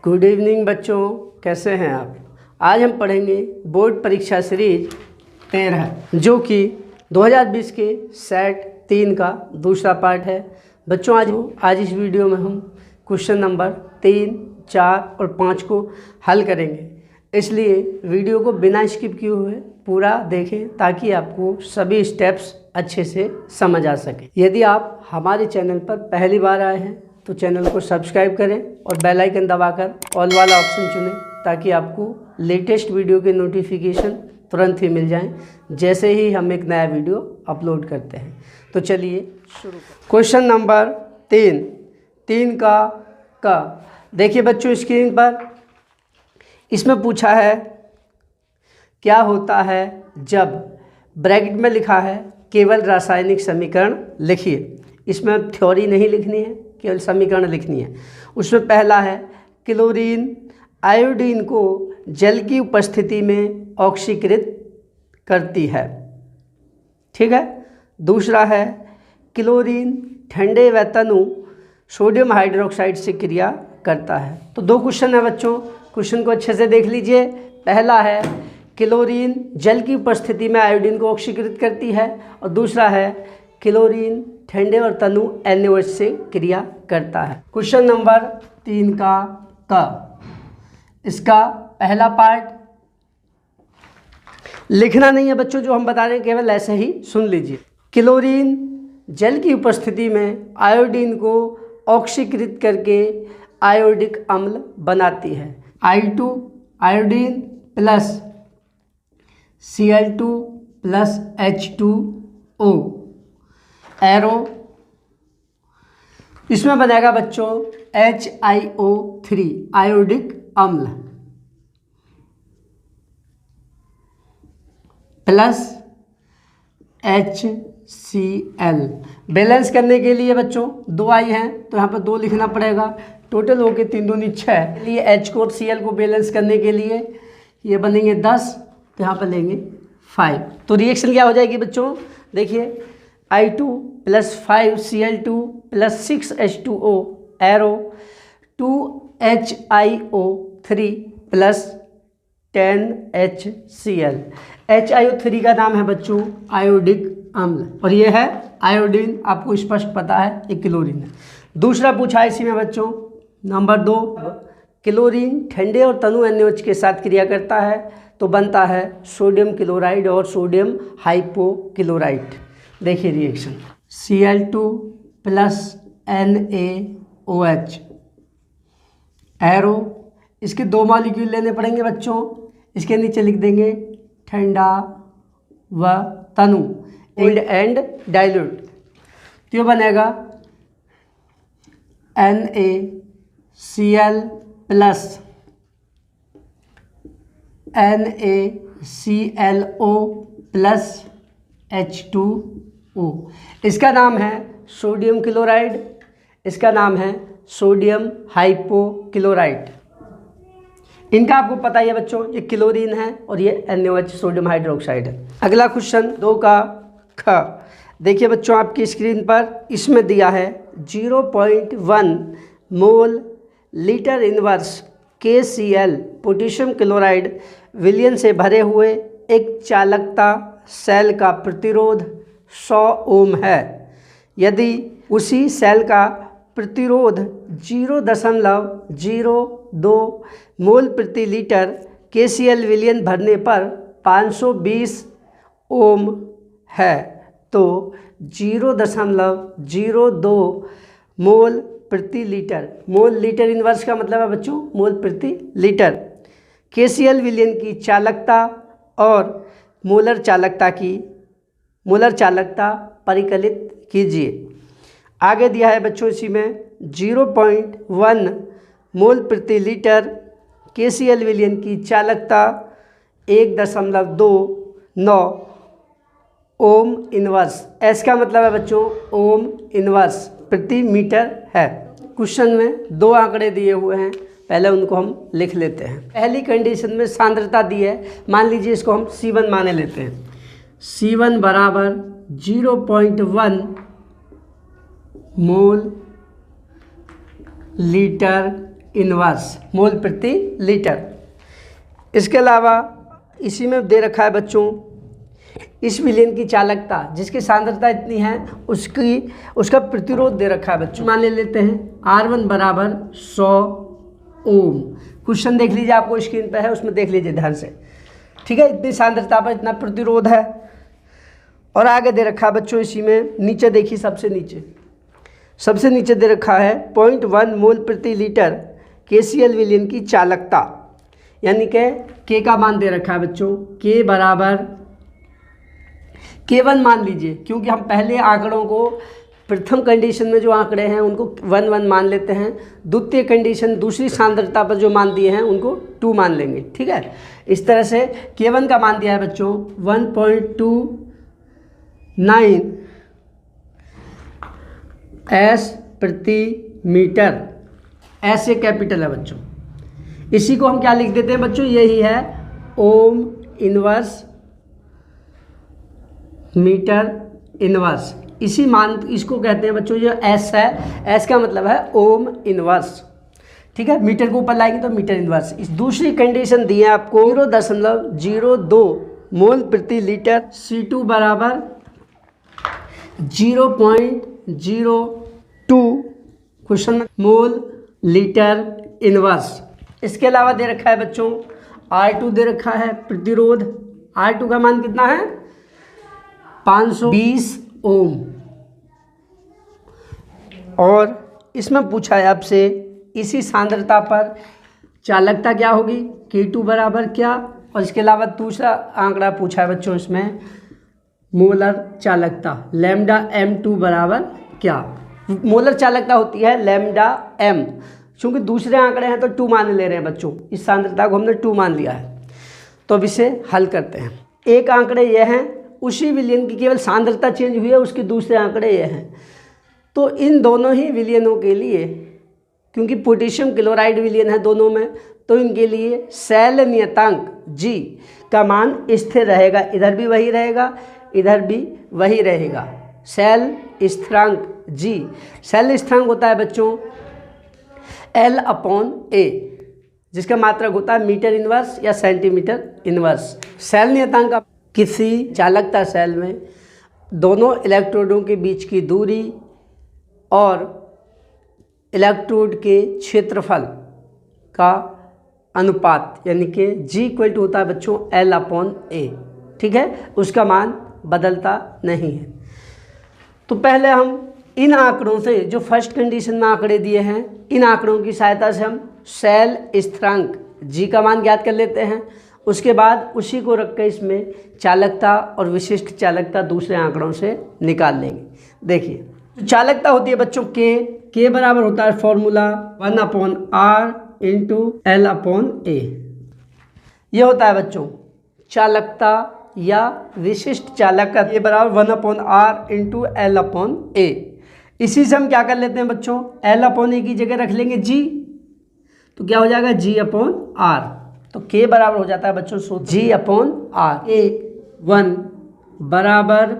Good evening बच्चों, कैसे हैं आप। आज हम पढ़ेंगे बोर्ड परीक्षा सीरीज 13 जो कि 2020 के सेट 3 का दूसरा पार्ट है। बच्चों आज इस वीडियो में हम क्वेश्चन नंबर 3, 4 और 5 को हल करेंगे, इसलिए वीडियो को बिना स्किप किए हुए पूरा देखें ताकि आपको सभी स्टेप्स अच्छे से समझ आ सके। यदि आप हमारे चैनल पर पहली बार आए हैं तो चैनल को सब्सक्राइब करें और बेल आइकन दबाकर ऑल वाला ऑप्शन चुनें ताकि आपको लेटेस्ट वीडियो के नोटिफिकेशन तुरंत ही मिल जाएं जैसे ही हम एक नया वीडियो अपलोड करते हैं। तो चलिए शुरू करें। क्वेश्चन नंबर 3 का देखिए बच्चों स्क्रीन पर, इसमें पूछा है क्या होता है जब ब्रैकेट में लिखा है केवल रासायनिक समीकरण लिखिए। इसमें थ्योरी नहीं लिखनी है, केवल समीकरण लिखनी है। उसमें पहला है क्लोरीन आयोडीन को जल की उपस्थिति में ऑक्सीकृत करती है, ठीक है। दूसरा है क्लोरीन ठंडे व तनु सोडियम हाइड्रोक्साइड से क्रिया करता है। तो दो क्वेश्चन है बच्चों, क्वेश्चन को अच्छे से देख लीजिए। पहला है क्लोरीन जल की उपस्थिति में आयोडीन को ऑक्सीकृत करती है और दूसरा है क्लोरीन ठंडे और तनु NaOH से क्रिया करता है। क्वेश्चन नंबर 3 का इसका पहला पार्ट लिखना नहीं है बच्चों, जो हम बता रहे हैं केवल ऐसे ही सुन लीजिए। क्लोरीन जल की उपस्थिति में आयोडीन को ऑक्सीकृत करके आयोडिक अम्ल बनाती है। I2 iodine plus Cl2 plus H2O arrow, इसमें बनेगा बच्चों HiO3 आयोडिक अम्ल प्लस HCl। बैलेंस करने के लिए बच्चों 2 I हैं तो यहाँ पर 2 लिखना पड़ेगा। टोटल हो के 3 दूनी 6 लिए H को और Cl को बैलेंस करने के लिए ये बनेंगे 10, तो यहाँ पर लेंगे 5। तो रिएक्शन क्या हो जाएगी बच्चों, देखिए I2 plus 5Cl2 plus 6H2O arrow 2HiO3 plus 10HCl। HiO3 का नाम है बच्चों आयोडिक अम्ल और ये है आयोडीन, आपको स्पष्ट पता है ये क्लोरीन है। दूसरा पूछा है इसी में बच्चों नंबर 2, क्लोरीन ठंडे और तनु NaOH के साथ क्रिया करता है तो बनता है सोडियम क्लोराइड और सोडियम हाइपोक्लोराइट। देखिए reaction Cl2 plus NaOH arrow, इसके 2 मॉलिक्यूल लेने पड़ेंगे बच्चों। इसके नीचे लिख देंगे ठंडा व तनु एंड डाइल्यूट, तो बनेगा NaCl plus NaClO plus H2O। इसका नाम है सोडियम क्लोराइड, इसका नाम है सोडियम हाइपोक्लोराइट। इनका आपको पता ही है बच्चों, ये क्लोरीन है और ये NaOH सोडियम हाइड्रोक्साइड है। अगला क्वेश्चन 2 का ख, देखिए बच्चों आपकी स्क्रीन पर, इसमें दिया है 0.1 mole litre inverse KCl potassium chloride विलयन से भरे हुए एक चालकता सेल का प्रतिरोध 100 ओम है। यदि उसी सेल का प्रतिरोध 0.02 मोल प्रति लीटर KCl विलयन भरने पर 520 ओम है तो 0.02 मोल प्रति लीटर, मोल लीटर इनवर्स का मतलब है बच्चों मोल प्रति लीटर, KCl विलयन की चालकता और मोलर चालकता परिकलित कीजिए। आगे दिया है बच्चों इसी में 0.1 मोल प्रति लीटर KCl विलयन की चालकता 1.29 ओम इनवर्स, एस का मतलब है बच्चों ओम इनवर्स प्रति मीटर है। क्वेश्चन में 2 आंकड़े दिए हुए हैं, पहले उनको हम लिख लेते हैं। पहली कंडीशन में सांद्रता दी है, मान लीजिए इसको हम C1 माने लेते हैं। C1 बराबर 0.1 मोल लीटर इनवर्स मोल प्रति लीटर। इसके अलावा इसी में दे रखा है बच्चों इस विलयन की चालकता जिसकी सांद्रता इतनी है उसका प्रतिरोध दे रखा है बच्चों। मान लेते हैं R1 बराबर 100 ओम। क्वेश्चन देख लीजिए, आपको स्क्रीन पर है, उसमें देख लीजिए ध्यान से। ठीक है, इतनी सांद्रता पर इतना प्रतिरोध है। और आगे दे रखा है बच्चों इसी में, नीचे देखिए, सबसे नीचे दे रखा है 0.1 मोल प्रति लीटर KCl विलयन की चालकता, यानी कि K का मान दे रखा है बच्चों। K बराबर K1 मान लीजिए, क्योंकि हम पहले आंकड़ों को प्रथम कंडीशन में जो आंकड़े हैं उनको 1 मान लेते हैं, द्वितीय कंडीशन दूसरी सांद्रता पर जो मान दिए हैं उनको 2 मान लेंगे। ठीक है, इस तरह से K1 का मान दिया है बच्चों 1.29 S प्रति मीटर। ऐसे कैपिटल है बच्चों। इसी को हम क्या लिख देते हैं बच्चों, यही है ओम इनवर्स मीटर इनवर्स। इसी मान इसको कहते हैं बच्चों, जो S है, S का मतलब है ओम इनवर्स। ठीक है, मीटर को ऊपर लाएंगे तो मीटर इनवर्स। इस दूसरी कंडीशन दी है आपको 0.02 मोल प्रति लीटर, C2 बराबर 0.02 क्वेश्चन में मोल लीटर इनवर्स। इसके अलावा दे रखा है बच्चों R2 दे रखा है प्रतिरोध। R2 का मान कितना है 520 ओम। और इसमें पूछा है आपसे इसी सांद्रता पर चालकता क्या होगी, K2 बराबर क्या, और इसके अलावा दूसरा आंकड़ा पूछा है बच्चों इसमें मोलर चालकता लैम्डा M2 बराबर क्या। मोलर चालकता होती है लैम्डा M, क्योंकि दूसरे आंकड़े हैं तो 2 मान ले रहे हैं बच्चों, इस सांद्रता को हमने 2 मान लिया है। तो अब इसे हल करते हैं। एक आंकड़े ये हैं, उसी विलयन की केवल सांद्रता चेंज हुई है, उसके दूसरे आंकड़े ये हैं। तो इन दोनों ही विलयनों के लिए, क्योंकि पोटेशियम क्लोराइड विलयन है दोनों में, तो इनके लिए शैल नियतांक G का मान स्थिर रहेगा। इधर भी वही रहेगा, इधर भी वही रहेगा। शैल स्थिरांक G, शैल स्थिरांक होता है बच्चों L/A, जिसका मात्रक होता है मीटर इनवर्स या सेंटीमीटर इनवर्स। शैल नियतांक का किसी चालकता सेल में दोनों इलेक्ट्रोडों के बीच की दूरी और इलेक्ट्रोड के क्षेत्रफल का अनुपात, यानी कि G होता है बच्चों L/A। ठीक है, उसका मान बदलता नहीं है। तो पहले हम इन आंकड़ों से, जो फर्स्ट कंडीशन में आंकड़े दिए हैं, इन आंकड़ों की सहायता से हम शैल स्थिरांक G का मान ज्ञात कर लेते हैं। उसके बाद उसी को रख कर इसमें चालकता और विशिष्ट चालकता दूसरे आंकड़ों से निकाल लेंगे। देखिए, तो चालकता होती है बच्चों K बराबर होता है फॉर्मूला 1/R × L/A। ये होता है बच्चों चालकता या विशिष्ट चालकता, K बराबर 1/R × L/A। इसी से हम क्या कर लेते हैं बच्चों, L/A की जगह रख लेंगे G, तो क्या हो जाएगा G/R। तो K बराबर हो जाता है बच्चों G/R। A1 बराबर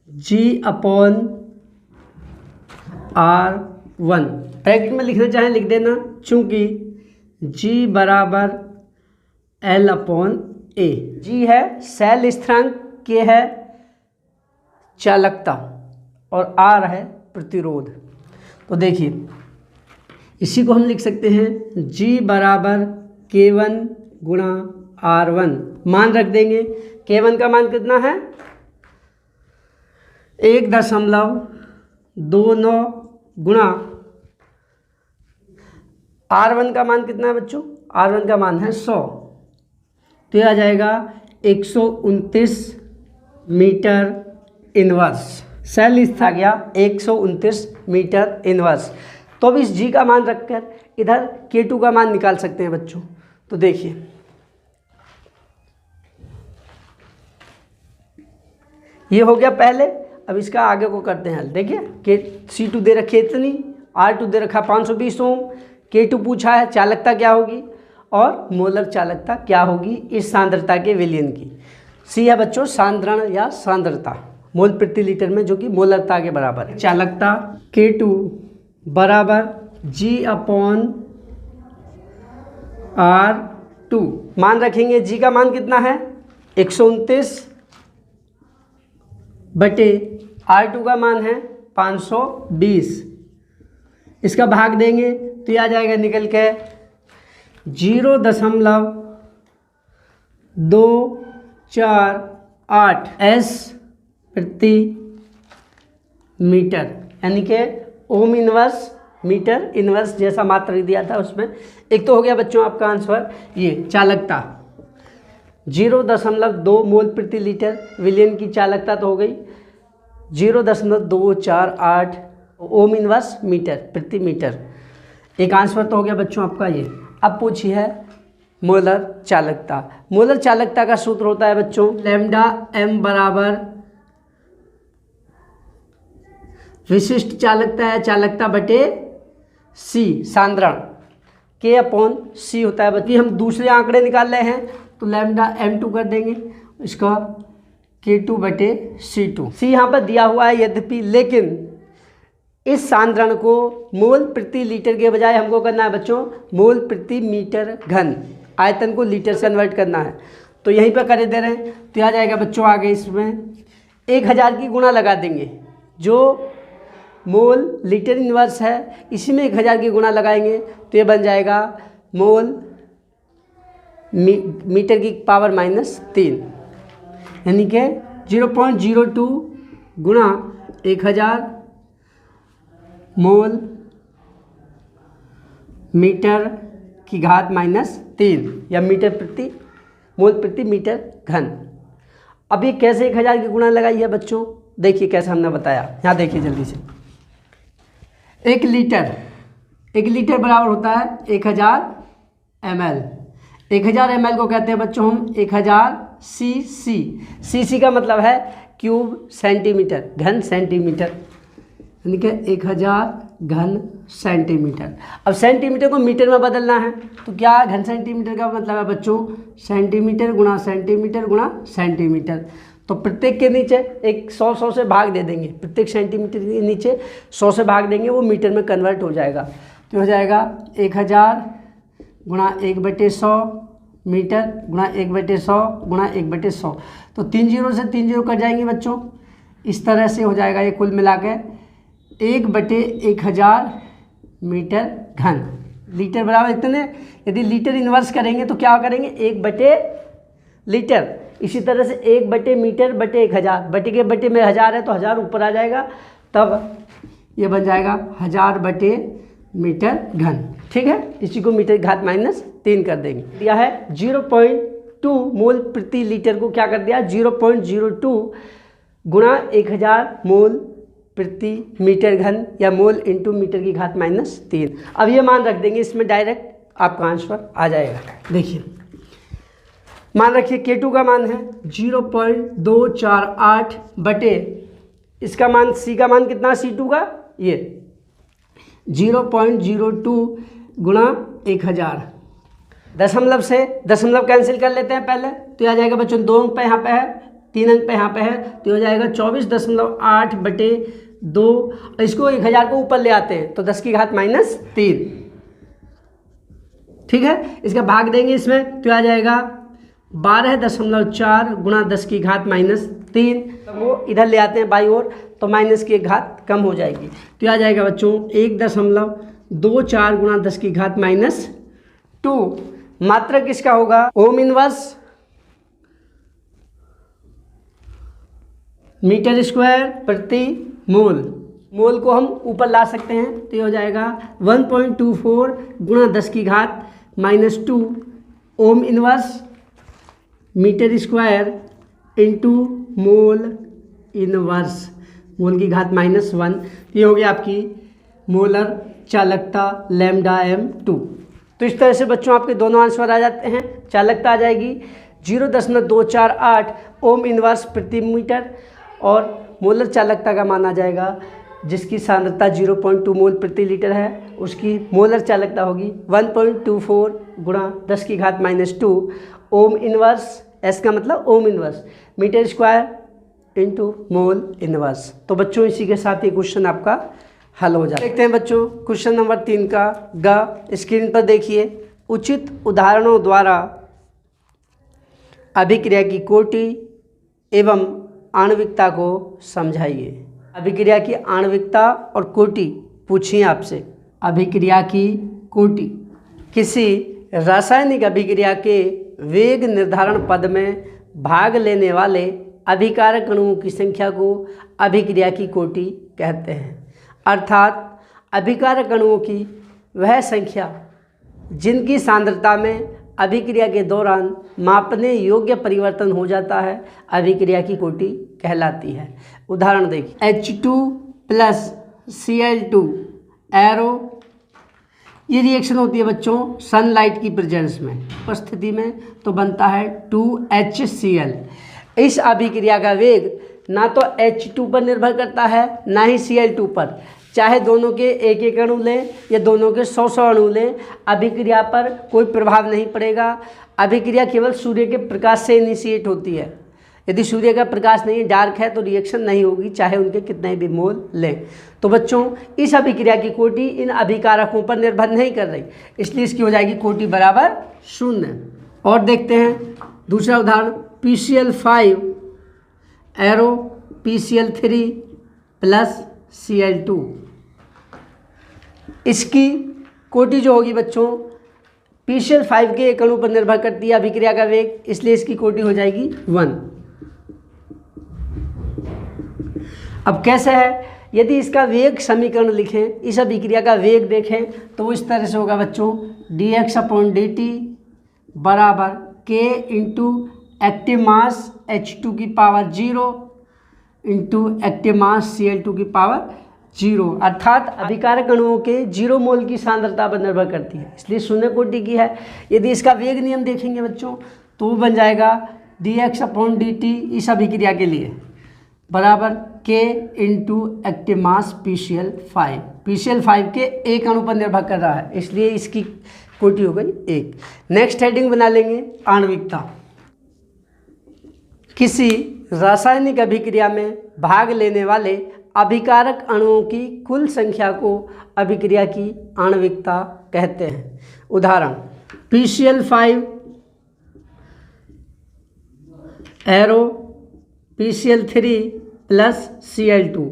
G/R1। ब्रैकेट में लिखना चाहें लिख देना, चूंकि G बराबर L/A। G है शैल स्थिरांक, K है चालकता और R है प्रतिरोध। तो देखिए, इसी को हम लिख सकते हैं G बराबर K1 गुणा R1। मान रख देंगे, K1 का मान कितना है 1.29 गुणा R1 का मान कितना है बच्चों, R1 का मान है 100। तो यह आ जाएगा 129 मीटर इनवर्स। शैल स्थिर आ गया 129 मीटर इनवर्स। तो अब इस G का मान रखकर इधर K2 का मान निकाल सकते हैं बच्चों। तो देखिए, ये हो गया पहले। अब इसका आगे को करते हैं हल। देखिए, C2 दे रखी है इतनी, R2 दे रखा 520 ओम, K2 पूछा है चालकता क्या होगी और मोलर चालकता क्या होगी इस सांद्रता के विलयन की। C है बच्चों सांद्रण या सांद्रता मोल प्रति लीटर में, जो कि मोलरता के बराबर है। चालकता K2 बराबर G/R R2 मान रखेंगे। जी का मान कितना है 129 बटे R2 का मान है 520। इसका भाग देंगे तो ये आ जाएगा निकल के 0.248 S प्रति मीटर, यानी कि ओम इनवर्स मीटर इनवर्स जैसा मात्रा दिया था उसमें। एक तो हो गया बच्चों आपका आंसर ये चालकता 0.2 मोल प्रति लीटर, विलियन की चालकता तो हो गई 0.248 ओम इनवर्स मीटर प्रति मीटर। एक आंसर तो हो गया बच्चों आपका ये। अब पूछी है मोलर चालकता। मोलर चालकता का सूत्र होता है बच्चों लैम्डा m बराबर विशिष्ट चालकता है चालकता बटे C सांद्रण K/C होता है बच्चों। हम दूसरे आंकड़े निकाल रहे हैं तो लैम्डा m2 कर देंगे, इसका K2 बटे C2। C यहाँ पर दिया हुआ है यद्यपि, लेकिन इस सांद्रण को मोल प्रति लीटर के बजाय हमको करना है बच्चों मोल प्रति मीटर घन, आयतन को लीटर से कन्वर्ट करना है। तो यहीं पर कर दे रहे हैं तो आ जाएगा बच्चों आगे इसमें 1000 की गुणा लगा देंगे, जो मोल लीटर इनवर्स है इसी में 1000 की गुणा लगाएंगे तो ये बन जाएगा मोल मीटर की पावर -3, यानी कि 0.02 गुणा 1000 मोल मीटर की घात -3 या मीटर प्रति मोल प्रति मीटर घन। अब ये कैसे 1000 की गुणा लगाई है बच्चों, देखिए कैसे हमने बताया। यहाँ देखिए जल्दी से, 1 लीटर बराबर होता है 1000 ml। 1000 ml को कहते हैं बच्चों हम 1000 cc का मतलब है क्यूब सेंटीमीटर, घन सेंटीमीटर, यानी कि 1000 घन सेंटीमीटर। अब सेंटीमीटर को मीटर में बदलना है तो क्या घन सेंटीमीटर का मतलब है बच्चों सेंटीमीटर गुणा सेंटीमीटर गुणा सेंटीमीटर। तो प्रत्येक के नीचे एक 100 से भाग दे देंगे, प्रत्येक सेंटीमीटर के नीचे 100 से भाग देंगे, वो मीटर में कन्वर्ट हो जाएगा। तो हो जाएगा 1000 गुणा 1/100 मीटर गुणा 1/100 गुणा 1/100। तो 3 0 से 3 0 कट जाएंगे बच्चों, इस तरह से हो जाएगा ये कुल मिला के 1/1000 मीटर घन। लीटर बराबर इतने, यदि लीटर इन्वर्स करेंगे तो क्या करेंगे 1/लीटर। इसी तरह से 1/मीटर बटे 1000, बटे के बटे में 1000 है तो 1000 ऊपर आ जाएगा, तब ये बन जाएगा 1000/मीटर घन। ठीक है, इसी को मीटर घात -3 कर देंगे। दिया है 0.2 मोल प्रति लीटर को क्या कर दिया 0.02 गुणा 1000 मोल प्रति मीटर घन या मोल इंटू मीटर की घात -3। अब ये मान रख देंगे इसमें, डायरेक्ट आपका आंसर आ जाएगा। देखिए मान रखिए K2 का मान है 0.248 बटे इसका मान C का मान कितना C2 का ये 0.02 गुणा 1000। दशमलव से दशमलव कैंसिल कर लेते हैं पहले, तो आ जाएगा बच्चों 2 अंक पे यहाँ पे है, 3 अंक पे यहाँ पे है, तो हो जाएगा 24.8 बटे 2। इसको 1000 को ऊपर ले आते हैं तो 10 की घात -3। ठीक है, इसका भाग देंगे इसमें तो आ जाएगा 12.4 गुणा 10 की घात -3। वो इधर ले आते हैं बाई ओर तो माइनस की 1 घात कम हो जाएगी, तो आ जाएगा बच्चों 1.24 गुणा 10 की घात -2। मात्रक किसका होगा ओम इनवर्स मीटर स्क्वायर प्रति मोल। मोल को हम ऊपर ला सकते हैं तो ये हो जाएगा 1.24 गुणा 10 की घात -2 ohm inverse metre square into mole inverse, mole की घात -1। ये हो गया आपकी मोलर चालकता लैम्डा m2। तो इस तरह से बच्चों आपके दोनों आंसर आ जाते हैं। चालकता आ जाएगी 0.248 ओम इनवर्स प्रति मीटर और मोलर चालकता का मान आ जाएगा जिसकी सांद्रता 0.2 मोल प्रति लीटर है, उसकी मोलर चालकता होगी 1.24 गुणा 10 की घात -2 ओम इनवर्स, एस का मतलब ohm inverse metre square into mole inverse. तो बच्चों इसी के साथ ये क्वेश्चन आपका हल हो जाए। देखते हैं बच्चों क्वेश्चन नंबर 3 का ग। स्क्रीन पर देखिए उचित उदाहरणों द्वारा अभिक्रिया की कोटि एवं आणविकता को समझाइए। अभिक्रिया की आणविकता और कोटि पूछिए आपसे। अभिक्रिया की कोटि किसी रासायनिक अभिक्रिया के वेग निर्धारण पद में भाग लेने वाले अभिकारक अणुओं की संख्या को अभिक्रिया की कोटि कहते हैं। अर्थात अभिकारक अणुओं की वह संख्या जिनकी सांद्रता में अभिक्रिया के दौरान मापने योग्य परिवर्तन हो जाता है अभिक्रिया की कोटि कहलाती है। उदाहरण देखिए, H2+Cl2 एरो, ये रिएक्शन होती है बच्चों सनलाइट की प्रेजेंस में, उपस्थिति में, तो बनता है 2HCl। इस अभिक्रिया का वेग ना तो H2 पर निर्भर करता है ना ही Cl2 पर। चाहे दोनों के एक एक अणु लें या दोनों के 100 अणु लें, अभिक्रिया पर कोई प्रभाव नहीं पड़ेगा। अभिक्रिया केवल सूर्य के प्रकाश से इनिशिएट होती है। यदि सूर्य का प्रकाश नहीं है, डार्क है, तो रिएक्शन नहीं होगी, चाहे उनके कितने भी मोल लें। तो बच्चों इस अभिक्रिया की कोटि इन अभिकारकों पर निर्भर नहीं कर रही, इसलिए इसकी हो जाएगी कोटि बराबर 0। और देखते हैं दूसरा उदाहरण, PCl5 एरो PCl3+Cl2। इसकी कोटि जो होगी बच्चों PCl5 के एक अणु पर निर्भर करती है अभिक्रिया का वेग, इसलिए इसकी कोटि हो जाएगी 1। अब कैसे है, यदि इसका वेग समीकरण लिखें, इस अभिक्रिया का वेग देखें तो वो इस तरह से होगा बच्चों, dx/dt बराबर k into active mass H2⁻0 into active mass Cl2⁻0। अर्थात अभिकारक अणुओं के 0 मोल की सांद्रता पर निर्भर करती है, इसलिए 0 कोटि की है। यदि इसका वेग नियम देखेंगे बच्चों तो वो बन जाएगा dx/dt इस अभिक्रिया के लिए बराबर k into active mass PCl5। PCl5 के एक अणु पर निर्भर कर रहा है, इसलिए इसकी कोटि हो गई 1। नेक्स्ट हेडिंग बना लेंगे आणविकता। किसी रासायनिक अभिक्रिया में भाग लेने वाले अभिकारक अणुओं की कुल संख्या को अभिक्रिया की आणविकता कहते हैं। उदाहरण, PCl5 एरो PCl3+Cl2।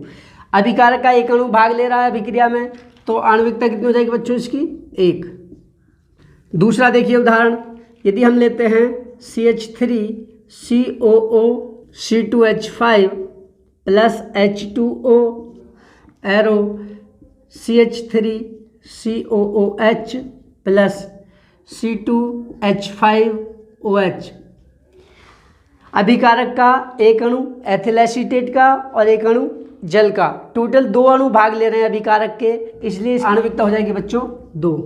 अभिकारक का एक अणु भाग ले रहा है अभिक्रिया में, तो आणविकता कितनी हो जाएगी बच्चों इसकी 1। दूसरा देखिए उदाहरण, यदि हम लेते हैं CH3COO C2H5+H2O एरो CH3COOH+C2H5OH। अभिकारक का एक अणु एथिल एसीटेट का और एक अणु जल का, टोटल 2 अणु भाग ले रहे हैं अभिकारक के, इसलिए आणविकता हो जाएगी बच्चों 2।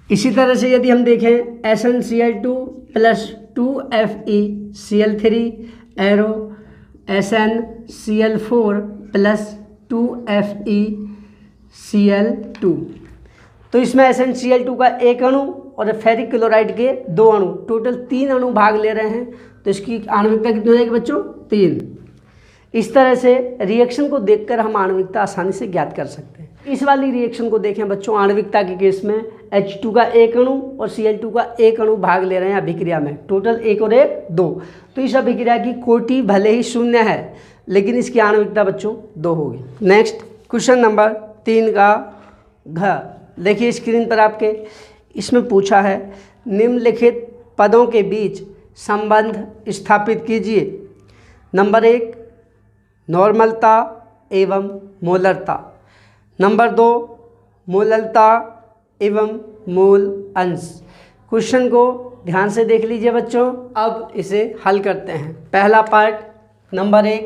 इसी तरह से यदि हम देखें SnCl2+2FeCl3 एरो SnCl4+2FeCl2, तो इसमें SnCl2 का एक अणु और फेरिक क्लोराइड के 2 अणु, टोटल 3 अणु भाग ले रहे हैं, तो इसकी आणविकता कितनी हो जाएगी बच्चों 3। इस तरह से रिएक्शन को देखकर हम आणविकता आसानी से ज्ञात कर सकते हैं। इस वाली रिएक्शन को देखें बच्चों, आणविकता के केस में H2 का एक अणु और Cl2 का एक अणु भाग ले रहे हैं अभिक्रिया में, टोटल 1 और 1 2। तो इस अभिक्रिया की कोटि भले ही 0 है, लेकिन इसकी आणविकता बच्चों 2 होगी। नेक्स्ट क्वेश्चन नंबर 3 का घ, देखिए स्क्रीन पर आपके, इसमें पूछा है निम्नलिखित पदों के बीच संबंध स्थापित कीजिए। नंबर 1 नॉर्मलता एवं मोलरता, नंबर 2 मोलरता एवं मोल अंश। क्वेश्चन को ध्यान से देख लीजिए बच्चों, अब इसे हल करते हैं। पहला पार्ट नंबर 1,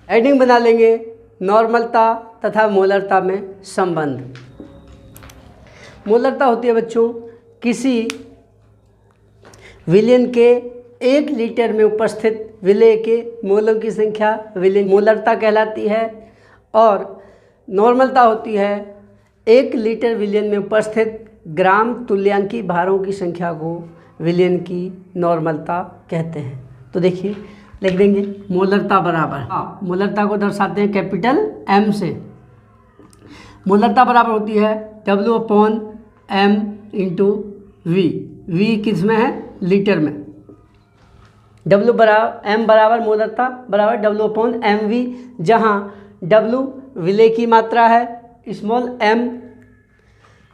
हेडिंग बना लेंगे नॉर्मलता तथा मोलरता में संबंध। मोलरता होती है बच्चों किसी विलयन के 1 लीटर में उपस्थित विलय के मोलों की संख्या विलयन मोलरता कहलाती है, और नॉर्मलता होती है 1 लीटर विलयन में उपस्थित ग्राम तुल्यांकी भारों की संख्या को विलयन की नॉर्मलता कहते हैं। तो देखिए लिख देंगे मोलरता बराबर, मोलरता को दर्शाते हैं कैपिटल M से। मोलरता बराबर होती है W/M इंटू वी। वी किस में है? लीटर में। W बराबर M बराबर मोलरता बराबर W/mv, जहाँ W विलेय की मात्रा है, स्मॉल m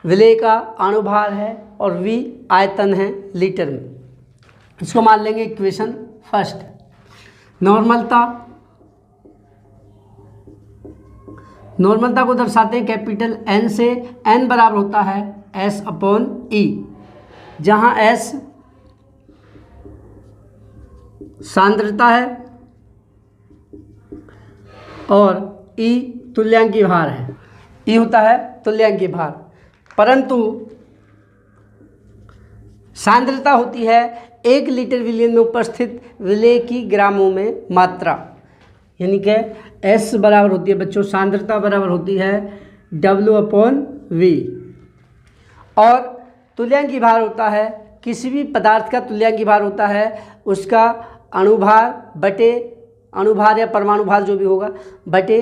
विलेय का अणुभार है और V आयतन है लीटर में। इसको मान लेंगे इक्वेशन फर्स्ट। नॉर्मलता को दर्शाते हैं कैपिटल N से। N बराबर होता है S/E, जहाँ S सांद्रता है और E तुल्यांकी भार है। E होता है तुल्यांकी भार, परंतु सांद्रता होती है 1 लीटर विलयन में उपस्थित विलेय की ग्रामों में मात्रा, यानी कि S बराबर होती है बच्चों, सांद्रता बराबर होती है W/V, और तुल्यांकी भार होता है किसी भी पदार्थ का तुल्यांकी भार होता है उसका अणुभार बटे अणुभार या परमाणु भार जो भी होगा बटे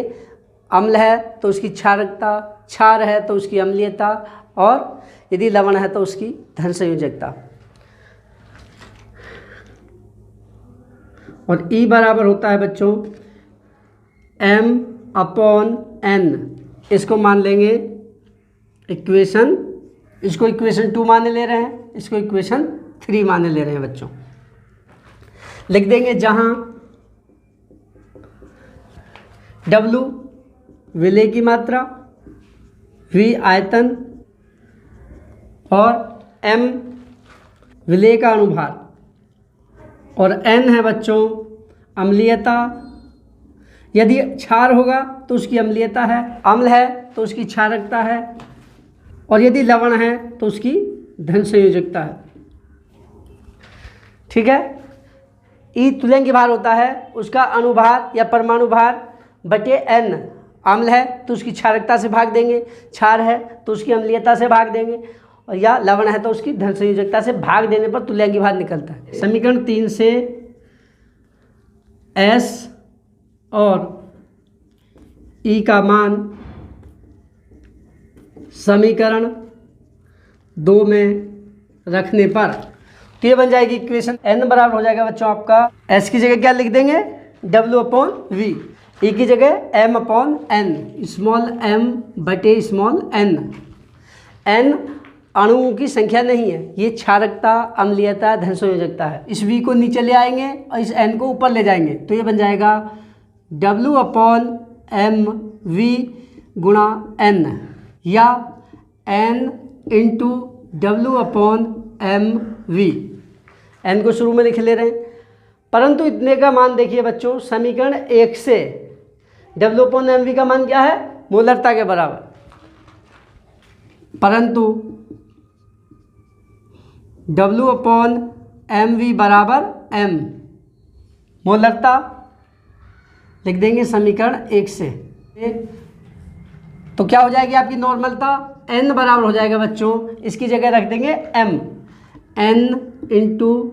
अम्ल है तो उसकी क्षारकता, क्षार है तो उसकी अम्लीयता, और यदि लवण है तो उसकी धन संयोजकता। और E बराबर होता है बच्चों M/N। इसको मान लेंगे इक्वेशन, इसको इक्वेशन 2 माने ले रहे हैं, इसको इक्वेशन 3 माने ले रहे हैं बच्चों। लिख देंगे जहाँ W विलेय की मात्रा, V आयतन और M विलेय का अणुभार, और N है बच्चों अम्लीयता। यदि क्षार होगा तो उसकी अम्लीयता है, अम्ल है तो उसकी क्षारकता है, और यदि लवण है तो उसकी धन संयोजकता है। ठीक है। E तुल्यांकी भार होता है उसका अणुभार या परमाणु भार बटे N। अम्ल है तो उसकी क्षारकता से भाग देंगे, क्षार है तो उसकी अम्लीयता से भाग देंगे, और या लवण है तो उसकी धन संयोजकता से भाग देने पर तुल्यांकी भार निकलता है। समीकरण 3 से S और E का मान समीकरण 2 में रखने पर तो ये बन जाएगी इक्वेशन। N बराबर हो जाएगा बच्चों आपका, S की जगह क्या लिख देंगे? W/V। E की जगह M/N, स्मॉल m बटे स्मॉल n। n अणुओं की संख्या नहीं है, ये क्षारकता, अम्लीयता, धन संयोजकता है। इस V को नीचे ले आएंगे और इस N को ऊपर ले जाएंगे तो ये बन जाएगा W/mV गुणा N, या N इंटू W/mV। N को शुरू में लिख ले रहे हैं, परंतु इतने का मान देखिए बच्चों, समीकरण 1 से W/mV का मान क्या है? मोलरता के बराबर, परंतु W/mV बराबर M, मोलरता लिख देंगे समीकरण 1 से। तो क्या हो जाएगी आपकी नॉर्मलता? N बराबर हो जाएगा बच्चों, इसकी जगह रख देंगे M, N इंटू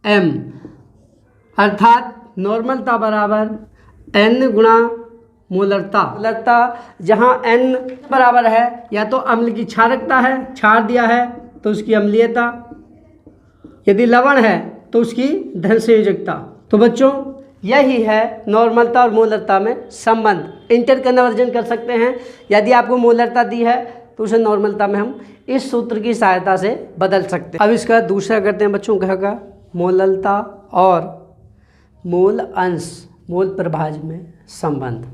M, अर्थात नॉर्मलता बराबर N गुणा मोलरता। मोलरता जहाँ N बराबर है या तो अम्ल की क्षारकता है, क्षार दिया है तो उसकी अम्लीयता, यदि लवण है तो उसकी धन संयोजकता। तो बच्चों यही है नॉर्मलता और मोलरता में संबंध। इंटर कन्वर्जन कर सकते हैं, यदि आपको मोलरता दी है तो उसे नॉर्मलता में हम इस सूत्र की सहायता से बदल सकते हैं। अब इसका दूसरा करते हैं बच्चों क्या का, मोललता और मोल अंश मोल प्रभाज में संबंध।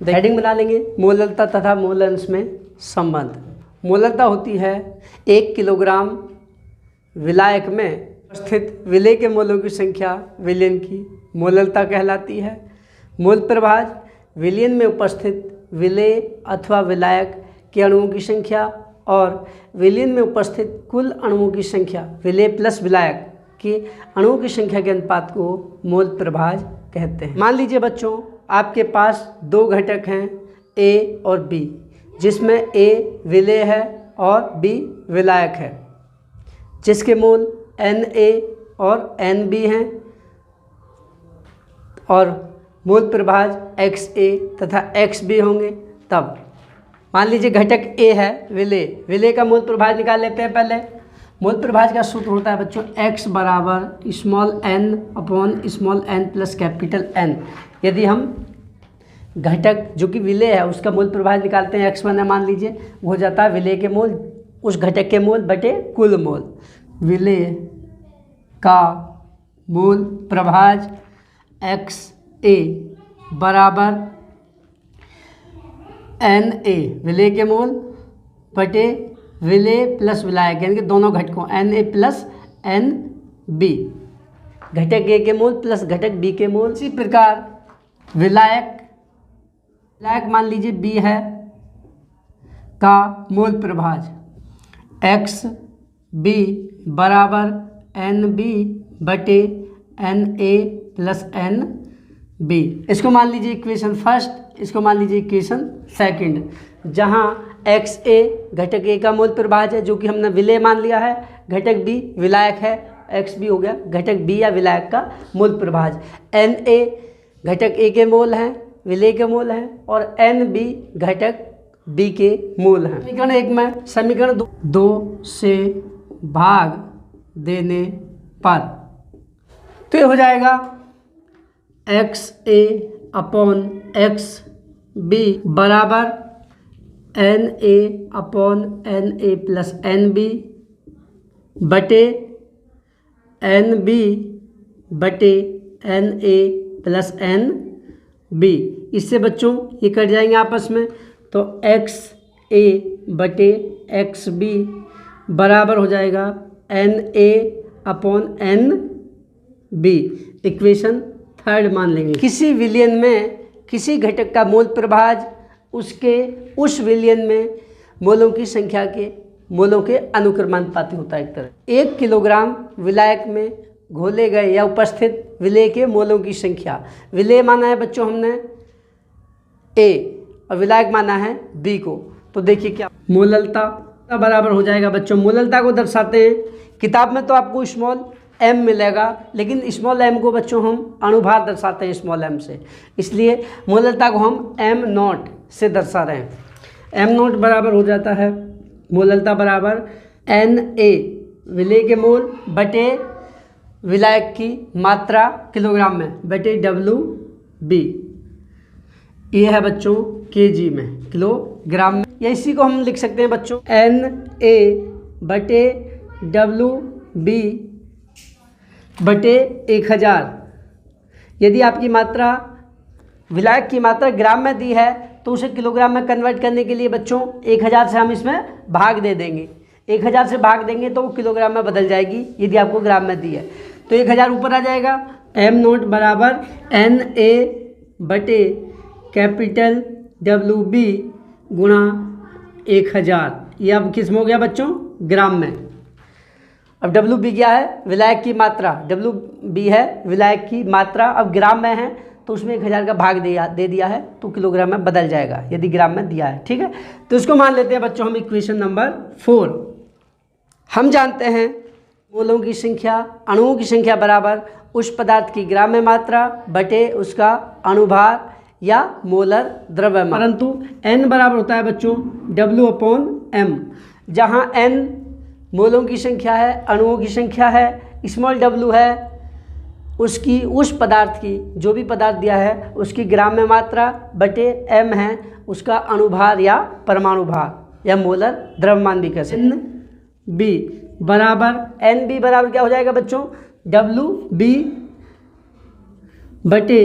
हेडिंग बना लेंगे, मोललता तथा मोल अंश में संबंध। मोललता होती है 1 किलोग्राम विलायक में स्थित विलेय के मोलों की संख्या विलयन की मोललता कहलाती है। मोल प्रभाज विलयन में उपस्थित विलेय अथवा विलायक के अणुओं की संख्या और विलयन में उपस्थित कुल अणुओं की संख्या विलेय प्लस विलायक के अणुओं की संख्या के अनुपात को मोल प्रभाज कहते हैं। मान लीजिए बच्चों आपके पास 2 घटक हैं A और B, जिसमें A विलेय है और B विलायक है, जिसके मोल Na और Nb हैं और मोल प्रभाज XA तथा XB होंगे। तब मान लीजिए घटक ए है विलेय, विलेय का मूल प्रभाज निकाल लेते हैं। पहले मूल प्रभाज का सूत्र होता है बच्चों x बराबर small n upon small n plus capital N। यदि हम घटक जो कि विलेय है उसका मूल प्रभाज निकालते हैं, x1 है मान लीजिए, वो हो जाता है विलेय के मोल उस घटक के मोल बटे कुल मोल। विलेय का मूल प्रभाज XA बराबर Na, विलेय के मोल बटे विलेय प्लस विलायक, यानी कि दोनों घटकों Na प्लस Nb, घटक A के मोल प्लस घटक B के मोल। इसी प्रकार विलायक मान लीजिए B है का मूल प्रभाज XB बराबर NB बटे Na प्लस NB। इसको मान लीजिए इक्वेशन फर्स्ट, इसको मान लीजिए इक्वेशन सेकंड, जहाँ XA घटक A का मूल प्रभाज है जो कि हमने विलेय मान लिया है, घटक B विलायक है, XB हो गया घटक B या विलायक का मूल प्रभाज, Na घटक A के मोल हैं, विलेय के मोल हैं, और NB घटक B के मूल हैं। समीकरण 1 में समीकरण 2 से भाग देने पर तो ये हो जाएगा XA अपॉन XB बराबर Na upon Na plus NB बटे NB बटे Na प्लस NB। इससे बच्चों ये कट जाएंगे आपस में, तो XA बटे XB बराबर हो जाएगा Na upon NB। Equation third मान लेंगे। किसी विलयन में किसी घटक का मूल प्रभाज उसके उस विलयन में मोलों की संख्या के मोलों के अनुक्रमानुपाती होता है। एक तरह 1 किलोग्राम विलायक में घोले गए या उपस्थित विलेय के मोलों की संख्या, विलेय माना है बच्चों हमने A और विलायक माना है B को, तो देखिए क्या मोललता बराबर हो जाएगा बच्चों। मोललता को दर्शाते हैं, किताब में तो आपको स्मॉल m मिलेगा, लेकिन स्मॉल m को बच्चों हम अणुभार दर्शाते हैं स्मॉल m से, इसलिए मोललता को हम m नॉट से दर्शा रहे हैं। m नॉट बराबर हो जाता है मोललता बराबर Na विलेय के मोल बटे विलायक की मात्रा किलोग्राम में बटे WB। ये है बच्चों kg में, किलोग्राम में, या इसी को हम लिख सकते हैं बच्चों Na बटे WB बटे 1000। यदि आपकी मात्रा विलायक की मात्रा ग्राम में दी है तो उसे किलोग्राम में कन्वर्ट करने के लिए बच्चों 1000 से हम इसमें भाग दे देंगे, 1000 से भाग देंगे तो वो किलोग्राम में बदल जाएगी यदि आपको ग्राम में दी है, तो 1000 ऊपर आ जाएगा। m नोट बराबर Na बटे कैपिटल WB गुणा 1000। ये अब किस में हो गया बच्चों? ग्राम में। अब WB क्या है? विलायक की मात्रा। WB है विलायक की मात्रा, अब ग्राम में है तो उसमें 1000 का भाग दे दिया है तो किलोग्राम में बदल जाएगा यदि ग्राम में दिया है। ठीक है, तो इसको मान लेते हैं बच्चों हम इक्वेशन नंबर 4। हम जानते हैं मोलों की संख्या अणुओं की संख्या बराबर उस पदार्थ की ग्राम में मात्रा बटे उसका अणुभार या मोलर द्रव्यमान, परंतु n बराबर होता है बच्चों W/m, जहाँ n मोलों की संख्या है, अणुओं की संख्या है, स्मॉल w है उसकी उस पदार्थ की जो भी पदार्थ दिया है उसकी ग्राम में मात्रा बटे m है उसका अणुभार या परमाणु भार या मोलर द्रव्यमान भी कह सकते हैं। b बराबर NB बराबर क्या हो जाएगा बच्चों? WB बटे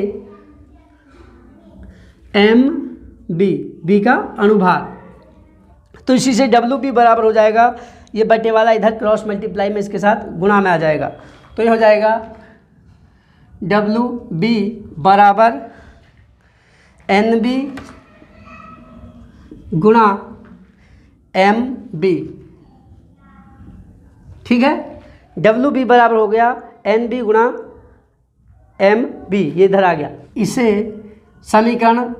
MB, B का अणुभार। तो इसी से WB बराबर हो जाएगा, ये बटे वाला इधर क्रॉस मल्टीप्लाई में इसके साथ गुणा में आ जाएगा, तो ये हो जाएगा WB बराबर NB गुणा MB। ठीक है, WB बराबर हो गया NB गुणा MB, ये इधर आ गया। इसे समीकरण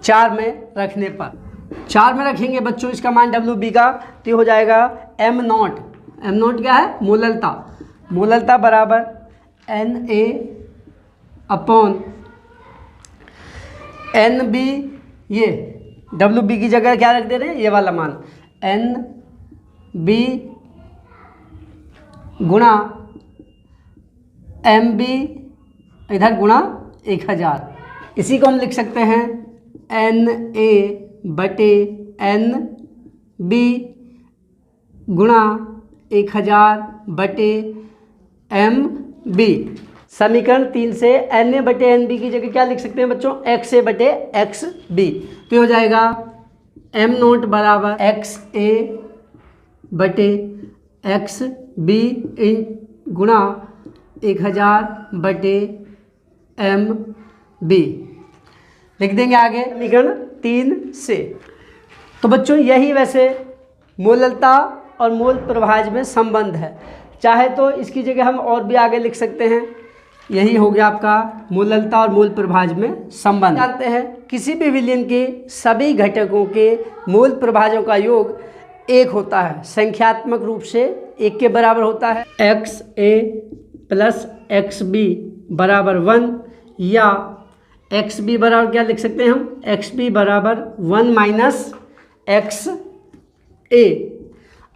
4 में रखने पर 4 में रखेंगे बच्चों इसका मान WB का, तो हो जाएगा m नॉट। m नॉट क्या है? मोललता। मोललता बराबर Na अपॉन NB, ये WB की जगह क्या रख दे रहे हैं, ये वाला मान NB गुणा MB इधर गुणा 1000। इसी को हम लिख सकते हैं NA बटे NB गुणा 1000 बटे MB। समीकरण 3 से NA बटे NB की जगह क्या लिख सकते हैं बच्चों, XA बटे XB। तो हो जाएगा M नोट बराबर XA बटे XB इन गुणा 1000 बटे MB। लिख देंगे आगे समीकरण 3 से। तो बच्चों यही वैसे मोललता और मोल प्रभाज में संबंध है। चाहे तो इसकी जगह हम और भी आगे लिख सकते हैं। यही हो गया आपका मोललता और मोल प्रभाज में संबंध। जानते हैं किसी भी विलयन के सभी घटकों के मोल प्रभाजों का योग 1 होता है, संख्यात्मक रूप से 1 के बराबर होता है। XA प्लस XB बराबर 1 या XB बराबर क्या लिख सकते हैं हम, XB बराबर 1 माइनस XA।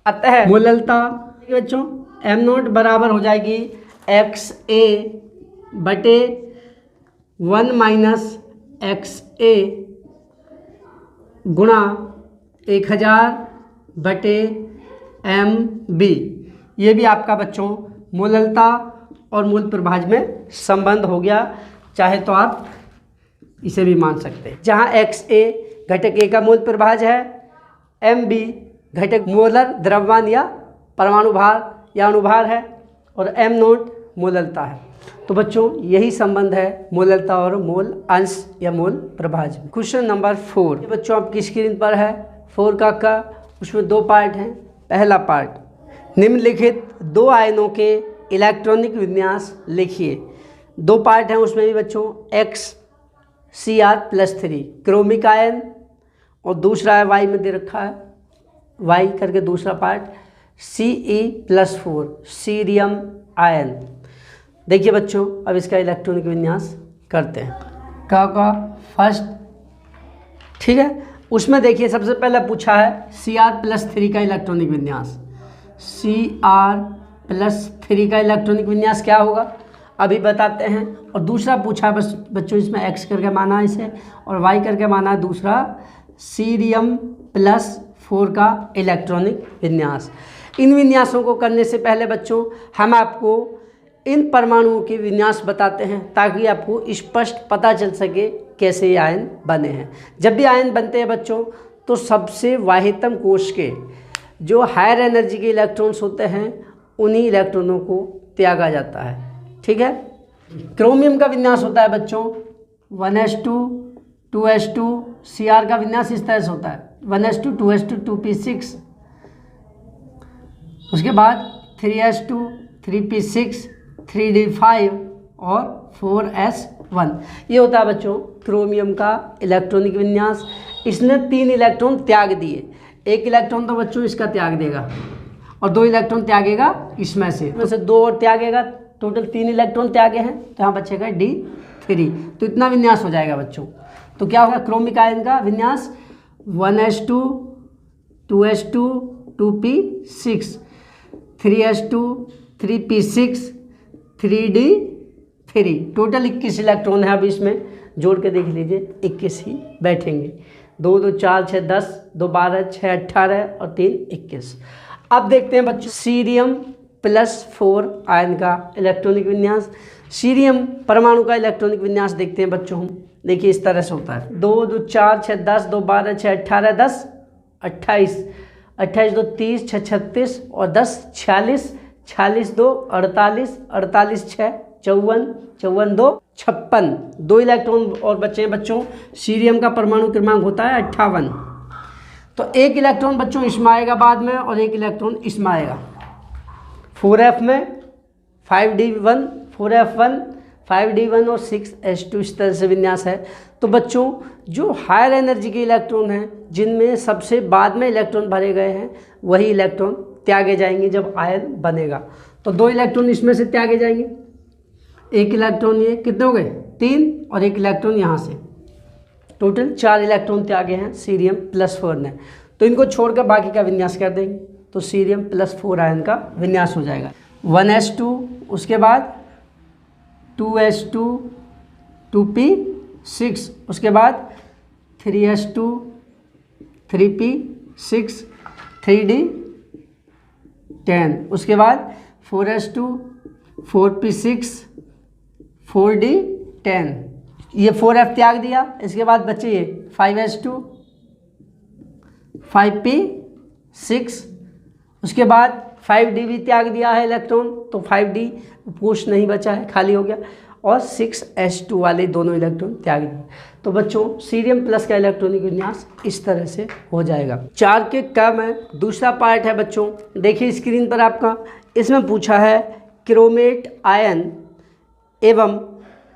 अतः मोललता बच्चों M नोट बराबर हो जाएगी XA बटे 1 माइनस XA गुणा 1000 बटे MB। ये भी आपका बच्चों मोललता और मूल प्रभाज में संबंध हो गया। चाहे तो आप इसे भी मान सकते हैं, जहाँ XA घटक A का मूल प्रभाज है, MB घटक मोलर द्रव्यमान या परमाणु भार या अणुभार है, और M नोट मोललता है। तो बच्चों यही संबंध है मोललता और मोल अंश या मोल प्रभाज में। क्वेश्चन नंबर 4 बच्चों आपकी स्क्रीन पर है 4 का उसमें 2 पार्ट हैं। पहला पार्ट, निम्नलिखित 2 आयनों के इलेक्ट्रॉनिक विन्यास लिखिए। 2 पार्ट हैं उसमें भी बच्चों, XCr+3 क्रोमिक आयन, और दूसरा है Y में दे रखा है Y करके दूसरा पार्ट Ce+4 सीरियम आयन। देखिए बच्चों अब इसका इलेक्ट्रॉनिक विन्यास करते हैं। का फर्स्ट, ठीक है, उसमें देखिए सबसे पहले पूछा है Cr+3 का इलेक्ट्रॉनिक विन्यास। Cr+3 का इलेक्ट्रॉनिक विन्यास क्या होगा अभी बताते हैं। और दूसरा पूछा है बस बच्चों, इसमें X करके माना है इसे और Y करके माना है दूसरा Cr+4 का इलेक्ट्रॉनिक विन्यास। इन विन्यासों को करने से पहले बच्चों हम आपको इन परमाणुओं के विन्यास बताते हैं ताकि आपको स्पष्ट पता चल सके कैसे ये आयन बने हैं। जब भी आयन बनते हैं बच्चों तो सबसे वाहितम कोश के जो हायर एनर्जी के इलेक्ट्रॉन्स होते हैं उन्हीं इलेक्ट्रॉनों को त्यागा जाता है, ठीक है। क्रोमियम का विन्यास होता है बच्चों 1s2 2s2, Cr का विन्यास इस तरह से होता है 1s2 2s2 2p6, उसके बाद 3s2 3p6 3d5 और 4s1। ये होता है बच्चों क्रोमियम का इलेक्ट्रॉनिक विन्यास। इसने 3 इलेक्ट्रॉन त्याग दिए, 1 इलेक्ट्रॉन तो बच्चों इसका त्याग देगा और 2 इलेक्ट्रॉन त्यागेगा इसमें से 2 और त्यागेगा, टोटल 3 इलेक्ट्रॉन त्यागे हैं तो यहाँ बचेगा D3। तो इतना विन्यास हो जाएगा बच्चों। तो क्या होगा क्रोमिक आयन का विन्यास 1s2 2s2 2p6 3s2 3p6 3d3, total 21 electron है। अब इसमें जोड़ के देख लीजिए 21 ही बैठेंगे। 2 2 4 6 10 2 12 6 18 और 3 21। अब देखते हैं बच्चों Cr+4 आयन का इलेक्ट्रॉनिक विन्यास। सीरियम परमाणु का इलेक्ट्रॉनिक विन्यास देखते हैं बच्चों हम। देखिए इस तरह से होता है 2 2 4 6 10 2 12 6 18 10 28 28 2 30 6 36 और 10 46 46 2 48 48 6 54 54 2 56। 2 इलेक्ट्रॉन और बचे हैं बच्चों। सीरियम का परमाणु क्रमांक होता है 58। तो 1 इलेक्ट्रॉन बच्चों इसमें आएगा बाद में और 1 इलेक्ट्रॉन इसमें आएगा। 4f में 5d1 4f1 5d1 और 6s2 इस तरह से विन्यास है। तो बच्चों जो हायर एनर्जी के इलेक्ट्रॉन हैं जिनमें सबसे बाद में इलेक्ट्रॉन भरे गए हैं वही इलेक्ट्रॉन त्यागे जाएंगे जब आयन बनेगा। तो 2 इलेक्ट्रॉन इसमें से त्यागे जाएंगे, 1 इलेक्ट्रॉन ये कितने हो गए 3 और 1 इलेक्ट्रॉन यहाँ से टोटल 4 इलेक्ट्रॉन त्यागे हैं सीरियम +4 ने। तो इनको छोड़कर बाकी का विन्यास कर देंगे, तो सीरियम +4 आयन का विन्यास हो जाएगा। 1s2, उसके बाद 2s2 2p6, उसके बाद 3s2 3p6 3d10, उसके बाद 4s2 4p6 4d10, ये 4f त्याग दिया। इसके बाद बचे ये 5s2 5p6, उसके बाद 5d भी त्याग दिया है इलेक्ट्रॉन, तो 5d कोश नहीं बचा है, खाली हो गया, और 6s2 वाले दोनों इलेक्ट्रॉन त्याग दिए। तो बच्चों सीरियम प्लस का इलेक्ट्रॉनिक विन्यास इस तरह से हो जाएगा। 4 के क में दूसरा पार्ट है बच्चों, देखिए स्क्रीन पर आपका, इसमें पूछा है क्रोमेट आयन एवं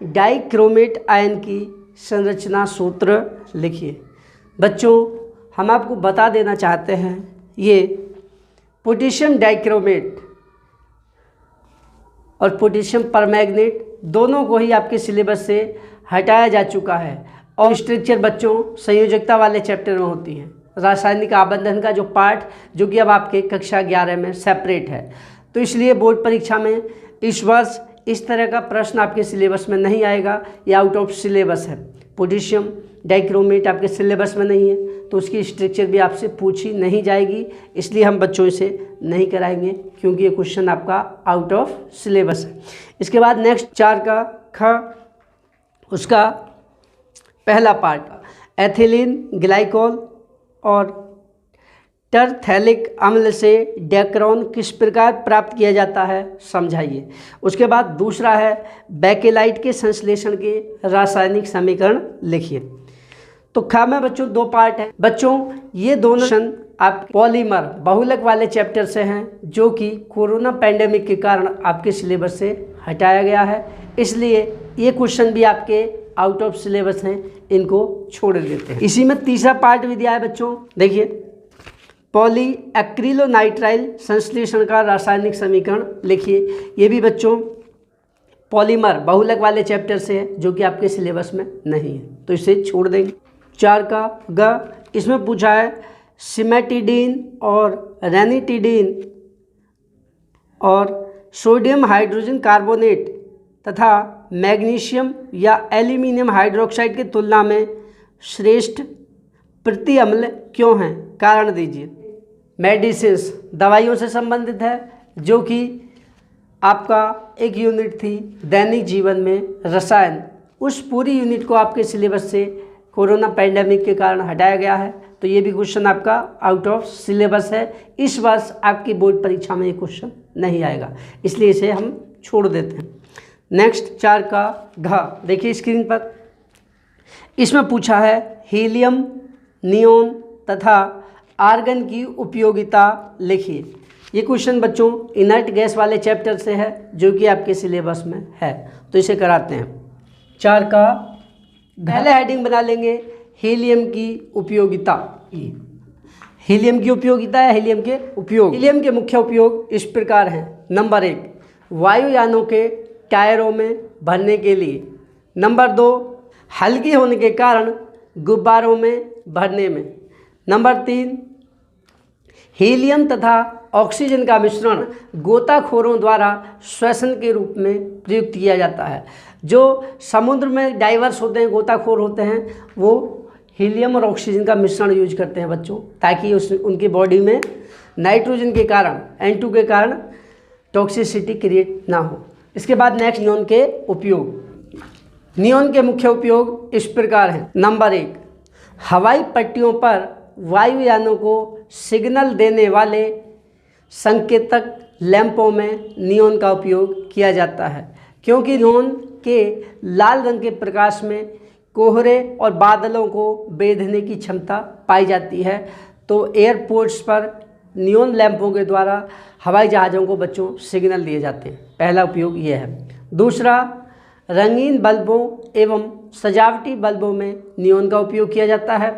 डाइक्रोमेट आयन की संरचना सूत्र लिखिए। बच्चों हम आपको बता देना चाहते हैं, ये पोटेशियम डाइक्रोमेट और पोटेशियम परमैंगनेट दोनों को ही आपके सिलेबस से हटाया जा चुका है। और स्ट्रक्चर बच्चों संयोजकता वाले चैप्टर में होती है, रासायनिक आबंधन का जो पार्ट जो कि अब आपके कक्षा 11 में सेपरेट है। तो इसलिए बोर्ड परीक्षा में इस वर्ष इस तरह का प्रश्न आपके सिलेबस में नहीं आएगा, ये आउट ऑफ सिलेबस है। पोटेशियम डाइक्रोमेट आपके सिलेबस में नहीं है, तो उसकी स्ट्रक्चर भी आपसे पूछी नहीं जाएगी, इसलिए हम बच्चों इसे नहीं कराएंगे, क्योंकि ये क्वेश्चन आपका आउट ऑफ सिलेबस है। इसके बाद नेक्स्ट 4 का ख, उसका पहला पार्ट एथिलीन ग्लाइकोल और टरथैलिक अम्ल से डेक्रोन किस प्रकार प्राप्त किया जाता है समझाइए। उसके बाद दूसरा है बेकेलाइट के संश्लेषण के रासायनिक समीकरण लिखिए। तो ख में बच्चों 2 पार्ट है बच्चों, ये दोनों आप पॉलीमर बहुलक वाले चैप्टर से हैं, जो कि कोरोना पैंडेमिक के कारण आपके सिलेबस से हटाया गया है, इसलिए ये क्वेश्चन भी आपके आउट ऑफ सिलेबस हैं, इनको छोड़ देते हैं। इसी में तीसरा पार्ट भी दिया है बच्चों, देखिए पॉली एक्रिलोनाइट्राइल संश्लेषण का रासायनिक समीकरण लिखिए। ये भी बच्चों पॉलीमर बहुलक वाले चैप्टर से है, जो कि आपके सिलेबस में नहीं है, तो इसे छोड़ देंगे। 4 का ग, इसमें पूछा है सिमेटिडीन और रेनिटिडीन और सोडियम हाइड्रोजन कार्बोनेट तथा मैग्नीशियम या एल्यूमिनियम हाइड्रोक्साइड की तुलना में श्रेष्ठ प्रति अम्ल क्यों हैं, कारण दीजिए। मेडिसिन्स दवाइयों से संबंधित है, जो कि आपका एक यूनिट थी दैनिक जीवन में रसायन, उस पूरी यूनिट को आपके सिलेबस से कोरोना पैंडेमिक के कारण हटाया गया है, तो ये भी क्वेश्चन आपका आउट ऑफ सिलेबस है। इस वर्ष आपकी बोर्ड परीक्षा में ये क्वेश्चन नहीं आएगा, इसलिए इसे हम छोड़ देते हैं। नेक्स्ट 4 का घ, देखिए स्क्रीन पर, इसमें पूछा है हीलियम, नियोन तथा आर्गन की उपयोगिता लिखिए। ये क्वेश्चन बच्चों इनर्ट गैस वाले चैप्टर से है, जो कि आपके सिलेबस में है, तो इसे कराते हैं। 4 का पहले हेडिंग बना लेंगे हीलियम की उपयोगिता। हीलियम की उपयोगिता है, हीलियम के उपयोग। हीलियम के मुख्य उपयोग इस प्रकार हैं। नंबर 1, वायुयानों के टायरों में भरने के लिए। नंबर 2, हल्की होने के कारण गुब्बारों में भरने में। नंबर 3, हीलियम तथा ऑक्सीजन का मिश्रण गोताखोरों द्वारा श्वसन के रूप में प्रयुक्त किया जाता है। जो समुद्र में डाइवर्स होते हैं, गोताखोर होते हैं, वो हीलियम और ऑक्सीजन का मिश्रण यूज करते हैं बच्चों, ताकि उनकी बॉडी में नाइट्रोजन के कारण N2 के कारण टॉक्सिसिटी क्रिएट ना हो। इसके बाद नेक्स्ट नियोन के उपयोग। नियोन के मुख्य उपयोग इस प्रकार हैं। नंबर 1, हवाई पट्टियों पर वायुयानों को सिग्नल देने वाले संकेतक लैंपों में नियोन का उपयोग किया जाता है, क्योंकि नियोन के लाल रंग के प्रकाश में कोहरे और बादलों को बेधने की क्षमता पाई जाती है। तो एयरपोर्ट्स पर नियोन लैंपों के द्वारा हवाई जहाज़ों को बच्चों सिग्नल दिए जाते हैं। पहला उपयोग ये है। दूसरा, रंगीन बल्बों एवं सजावटी बल्बों में नियोन का उपयोग किया जाता है।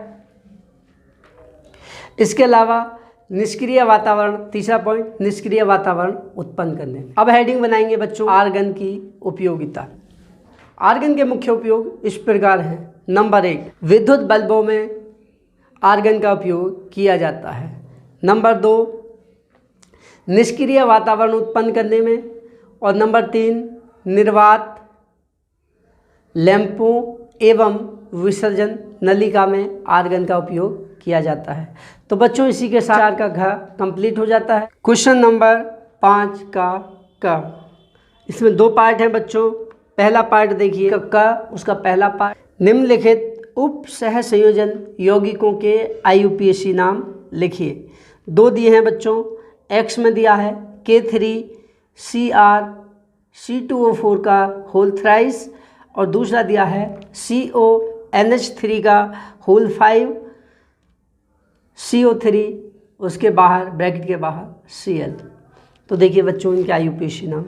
इसके अलावा निष्क्रिय वातावरण, तीसरा पॉइंट, निष्क्रिय वातावरण उत्पन्न करने में। अब हेडिंग बनाएंगे बच्चों आर्गन की उपयोगिता। आर्गन के मुख्य उपयोग इस प्रकार हैं। नंबर 1, विद्युत बल्बों में आर्गन का उपयोग किया जाता है। नंबर 2, निष्क्रिय वातावरण उत्पन्न करने में। और नंबर 3, निर्वात, लैंपों एवं विसर्जन नलिका में आर्गन का उपयोग किया जाता है। तो बच्चों इसी के साथ 4 का घ कंप्लीट हो जाता है। क्वेश्चन नंबर 5 का क, इसमें 2 पार्ट हैं बच्चों। पहला पार्ट देखिए क, उसका पहला पार्ट, निम्नलिखित उप सह संयोजन यौगिकों के IUPAC नाम लिखिए। 2 दिए हैं बच्चों, एक्स में दिया है K3CrC2O4 का होल थ्राइस, और दूसरा दिया है CONH3 का होल 5 CO3, उसके बाहर ब्रैकेट के बाहर Cl। तो देखिए बच्चों इनके IUPAC नाम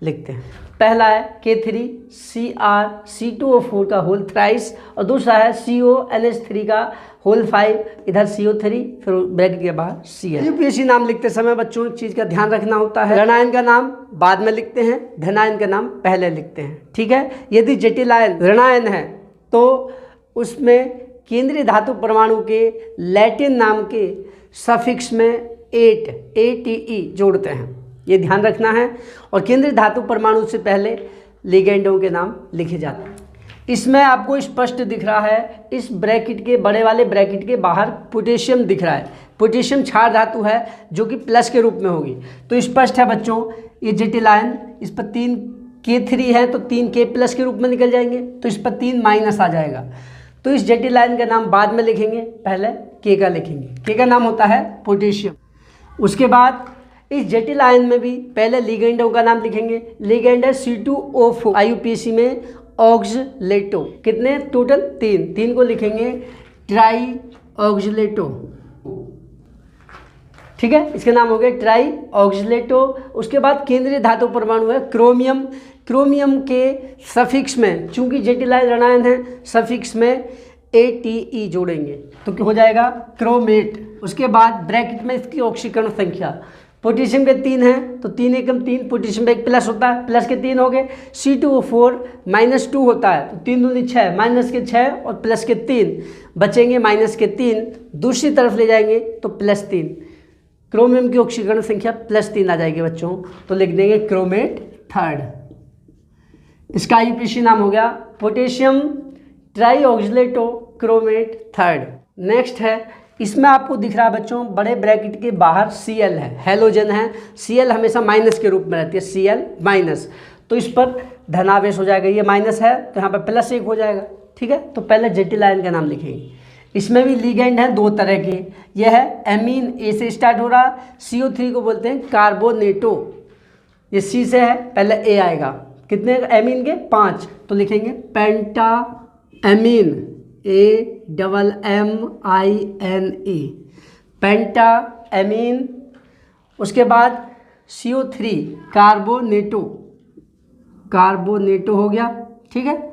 लिखते हैं। पहला है K3CrC2O4 का होल थ्राइस, और दूसरा है CONH3 का होल 5, इधर CO3 फिर ब्रैकेट के बाहर Cl। IUPAC नाम लिखते समय बच्चों एक चीज़ का ध्यान रखना होता है, ऋणायन का नाम बाद में लिखते हैं, धनायन का नाम पहले लिखते हैं। ठीक है, यदि जटिल आयन ऋणायन है तो उसमें केंद्रीय धातु परमाणु के लैटिन नाम के सफिक्स में ATE जोड़ते हैं, ये ध्यान रखना है। और केंद्रीय धातु परमाणु से पहले लिगेंडों के नाम लिखे जाते हैं। इसमें आपको स्पष्ट दिख रहा है, इस ब्रैकेट के बड़े वाले ब्रैकेट के बाहर पोटेशियम दिख रहा है। पोटेशियम क्षार धातु है जो कि प्लस के रूप में होगी, तो स्पष्ट है बच्चों ये जटिल आयन, इस पर 3 K3 है तो 3 K प्लस के रूप में निकल जाएंगे, तो इस पर 3 माइनस आ जाएगा। तो इस जटिल आयन का नाम बाद में लिखेंगे, पहले K का लिखेंगे। K का नाम होता है पोटेशियम। उसके बाद इस जटिल आयन में भी पहले लिगेंडों का नाम लिखेंगे। लिगेंड है C2O4, IUPAC में ऑक्सलेटो, कितने टोटल 3 को लिखेंगे ट्राई ऑक्सलेटो। ठीक है, इसके नाम हो गए ट्राई ऑक्सलेटो। उसके बाद केंद्रीय धातु परमाणु है क्रोमियम। क्रोमियम के सफिक्स में, चूंकि जटिल आयन ऋणायन है, सफिक्स में ATE जोड़ेंगे तो क्या हो जाएगा क्रोमेट। उसके बाद ब्रैकेट में इसकी ऑक्सीकरण संख्या, पोटेशियम के 3 हैं तो 3 एकम 3, पोटेशियम में 1 प्लस होता है, प्लस के 3 हो गए। C2O4 -2 होता है तो 3 दूनी 6, माइनस के 6 और प्लस के 3 बचेंगे, माइनस के 3 दूसरी तरफ ले जाएंगे तो +3। क्रोमियम की ऑक्सीकरण संख्या +3 आ जाएगी बच्चों, तो लिख देंगे क्रोमेट थर्ड। इसका IUPAC नाम हो गया पोटेशियम ट्राईऑक्सलेटो क्रोमेट थर्ड। नेक्स्ट है, इसमें आपको दिख रहा है बच्चों बड़े ब्रैकेट के बाहर Cl है, हैलोजन है। Cl हमेशा माइनस के रूप में रहती है, Cl माइनस, तो इस पर धनावेश हो जाएगा, ये माइनस है तो यहाँ पर +1 हो जाएगा। ठीक है, तो पहले जटिल आयन का नाम लिखेंगे। इसमें भी लिगेंड हैं 2 तरह के, यह है एमीन, A से स्टार्ट हो रहा, CO3 को बोलते हैं कार्बोनेटो, ये C से है, पहले A आएगा। कितने एमीन के 5, तो लिखेंगे पेंटा एमीन, AMMINE, पेंटा एमीन। उसके बाद CO3 कार्बोनेटो, कार्बोनेटो हो गया। ठीक है,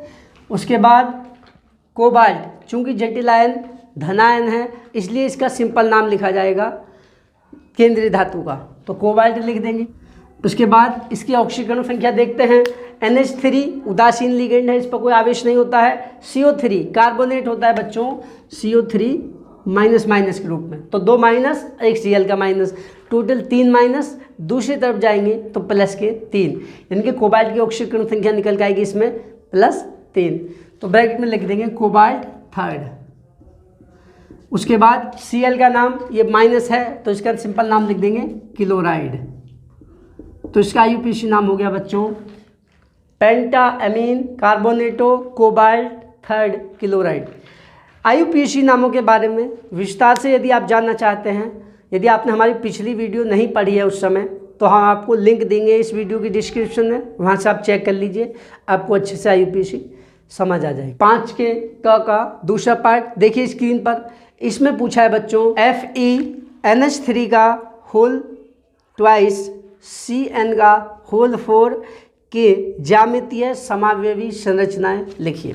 उसके बाद कोबाल्ट, चूंकि जटिल आयन धनायन है इसलिए इसका सिंपल नाम लिखा जाएगा केंद्रीय धातु का, तो कोबाल्ट लिख देंगे। उसके बाद इसकी ऑक्सीकरण संख्या देखते हैं, NH3 उदासीन लिगेंड है, इस पर कोई आवेश नहीं होता है। CO3 कार्बोनेट होता है बच्चों, CO3 माइनस के रूप में, तो 2 माइनस, 1 Cl का माइनस, टोटल 3 माइनस, दूसरी तरफ जाएंगे तो प्लस के 3, यानी कि कोबाल्ट की ऑक्सीकरण संख्या निकल के आएगी इसमें +3, तो ब्रैकेट में लिख देंगे कोबाल्ट थर्ड। उसके बाद Cl का नाम, ये माइनस है तो इसका सिंपल नाम लिख देंगे क्लोराइड, तो इसका IUPAC नाम हो गया बच्चों penta ammine carbonato cobalt third chloride. IUPAC नामों के बारे में विस्तार से यदि आप जानना चाहते हैं, यदि आपने हमारी पिछली वीडियो नहीं पढ़ी है उस समय, तो हम आपको लिंक देंगे इस वीडियो की डिस्क्रिप्शन में, वहाँ से आप चेक कर लीजिए, आपको अच्छे से IUPAC समझ आ जाएगी। 5 के का दूसरा पार्ट देखिए स्क्रीन पर, इसमें पूछा है बच्चों FeNH3 का होल ट्वाइस Cn का होल 4 के ज्यामितीय समावयवी संरचनाएं लिखिए।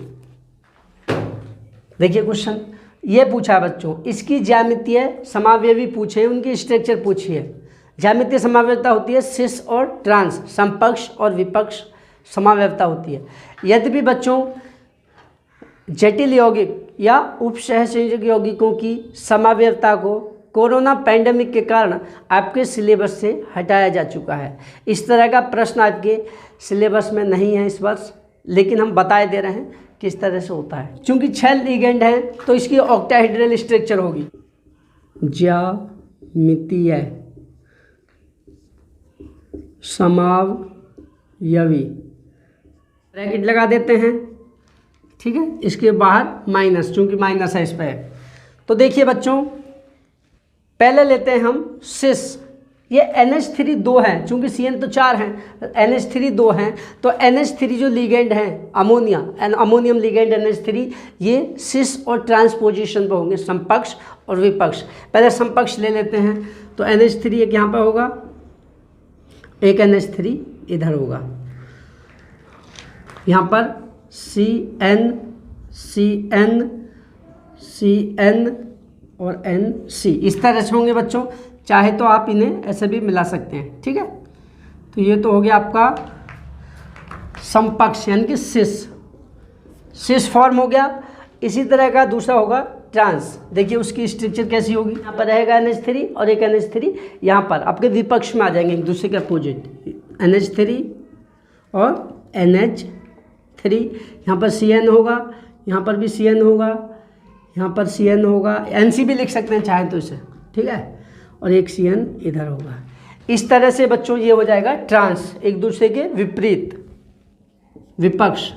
देखिए क्वेश्चन ये पूछा है बच्चों, इसकी ज्यामितीय समावयवी पूछे, उनकी स्ट्रक्चर पूछिए। ज्यामितीय समावयवता होती है सिस और ट्रांस, समपक्ष और विपक्ष समावयवता होती है। यद्यपि बच्चों जटिल यौगिक या उपसहसंयोजक यौगिकों की समावयवता को कोरोना पैंडेमिक के कारण आपके सिलेबस से हटाया जा चुका है। इस तरह का प्रश्न आपके सिलेबस में नहीं है इस वर्ष, लेकिन हम बताए दे रहे हैं किस तरह से होता है। चूँकि 6 लिगेंड हैं तो इसकी ऑक्टाहेड्रल स्ट्रक्चर होगी। ज्यामितीय समावयवी ब्रैकेट लगा देते हैं, ठीक है। इसके बाहर माइनस, चूँकि माइनस है इस पर। तो देखिए बच्चों, पहले लेते हैं हम सिस। ये NH3 2 है, चूँकि CN तो 4 हैं, NH3 2 हैं, तो NH3 जो लिगेंड हैं अमोनिया, अमोनियम लिगेंड NH3, ये सिस और ट्रांसपोजिशन पर होंगे, समपक्ष और विपक्ष। पहले समपक्ष ले लेते हैं। तो NH3 एक यहाँ पर होगा, एक NH3 इधर होगा, यहाँ पर CN CN CN और NC इस तरह से होंगे बच्चों। चाहे तो आप इन्हें ऐसे भी मिला सकते हैं, ठीक है। तो ये तो हो गया आपका समपक्ष यानी कि सिस फॉर्म हो गया। इसी तरह का दूसरा होगा ट्रांस। देखिए उसकी स्ट्रक्चर कैसी होगी। यहाँ पर रहेगा NH3 और एक NH3 यहाँ पर आपके विपक्ष में आ जाएंगे, एक दूसरे के अपोजिट। NH3 और NH3, यहाँ पर CN होगा, यहाँ पर भी CN होगा, यहाँ पर CN होगा, NC भी लिख सकते हैं चाहे तो इसे, ठीक है। और एक CN इधर होगा। इस तरह से बच्चों ये हो जाएगा ट्रांस, एक दूसरे के विपरीत, विपक्ष।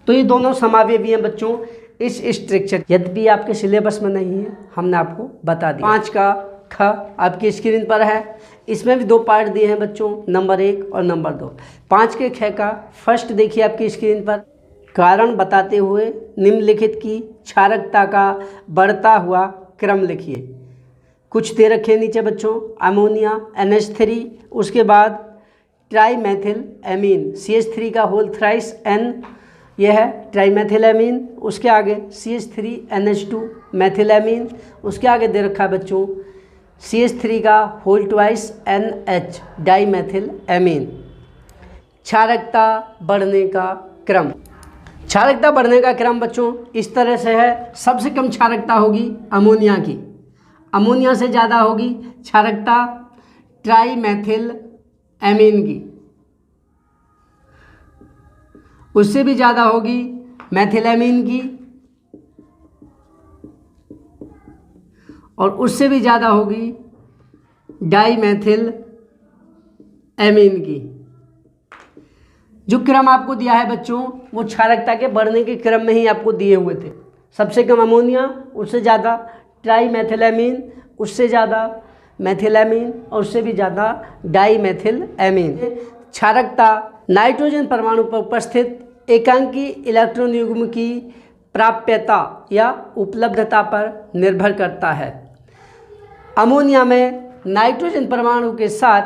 तो ये दोनों समावयवी हैं बच्चों इस स्ट्रक्चर। यद्यपि आपके सिलेबस में नहीं है, हमने आपको बता दिया। 5 का ख आपकी स्क्रीन पर है। इसमें भी 2 पार्ट दिए हैं बच्चों, नंबर 1 और नंबर 2। 5 के ख का फर्स्ट देखिए आपकी स्क्रीन पर, कारण बताते हुए निम्नलिखित की क्षारकता का बढ़ता हुआ क्रम लिखिए। कुछ दे रखे नीचे बच्चों, अमोनिया NH3, उसके बाद ट्राईमेथिल एमीन CH3 का होल थ्राइस N, यह है ट्राईमेथिल एमीन। उसके आगे CH3NH2 मेथिल एमीन, उसके आगे दे रखा है बच्चों CH3 का whole twice NH dimethyl amine. क्षारकता बढ़ने का क्रम, क्षारकता बढ़ने का क्रम बच्चों इस तरह से है। सबसे कम क्षारकता होगी अमोनिया की, अमोनिया से ज़्यादा होगी क्षारकता ट्राईमेथिल एमीन की, उससे भी ज़्यादा होगी मेथिलेमीन की, और उससे भी ज़्यादा होगी डाईमेथिल एमीन की। जो क्रम आपको दिया है बच्चों वो क्षारकता के बढ़ने के क्रम में ही आपको दिए हुए थे। सबसे कम अमोनिया, उससे ज़्यादा ट्राईमेथिलेमीन, उससे ज़्यादा मेथिलेमीन और उससे भी ज़्यादा डाईमेथिल एमीन। क्षारकता नाइट्रोजन परमाणु पर उपस्थित एकांकी इलेक्ट्रॉन युग्म की प्राप्यता या उपलब्धता पर निर्भर करता है। अमोनिया में नाइट्रोजन परमाणु के साथ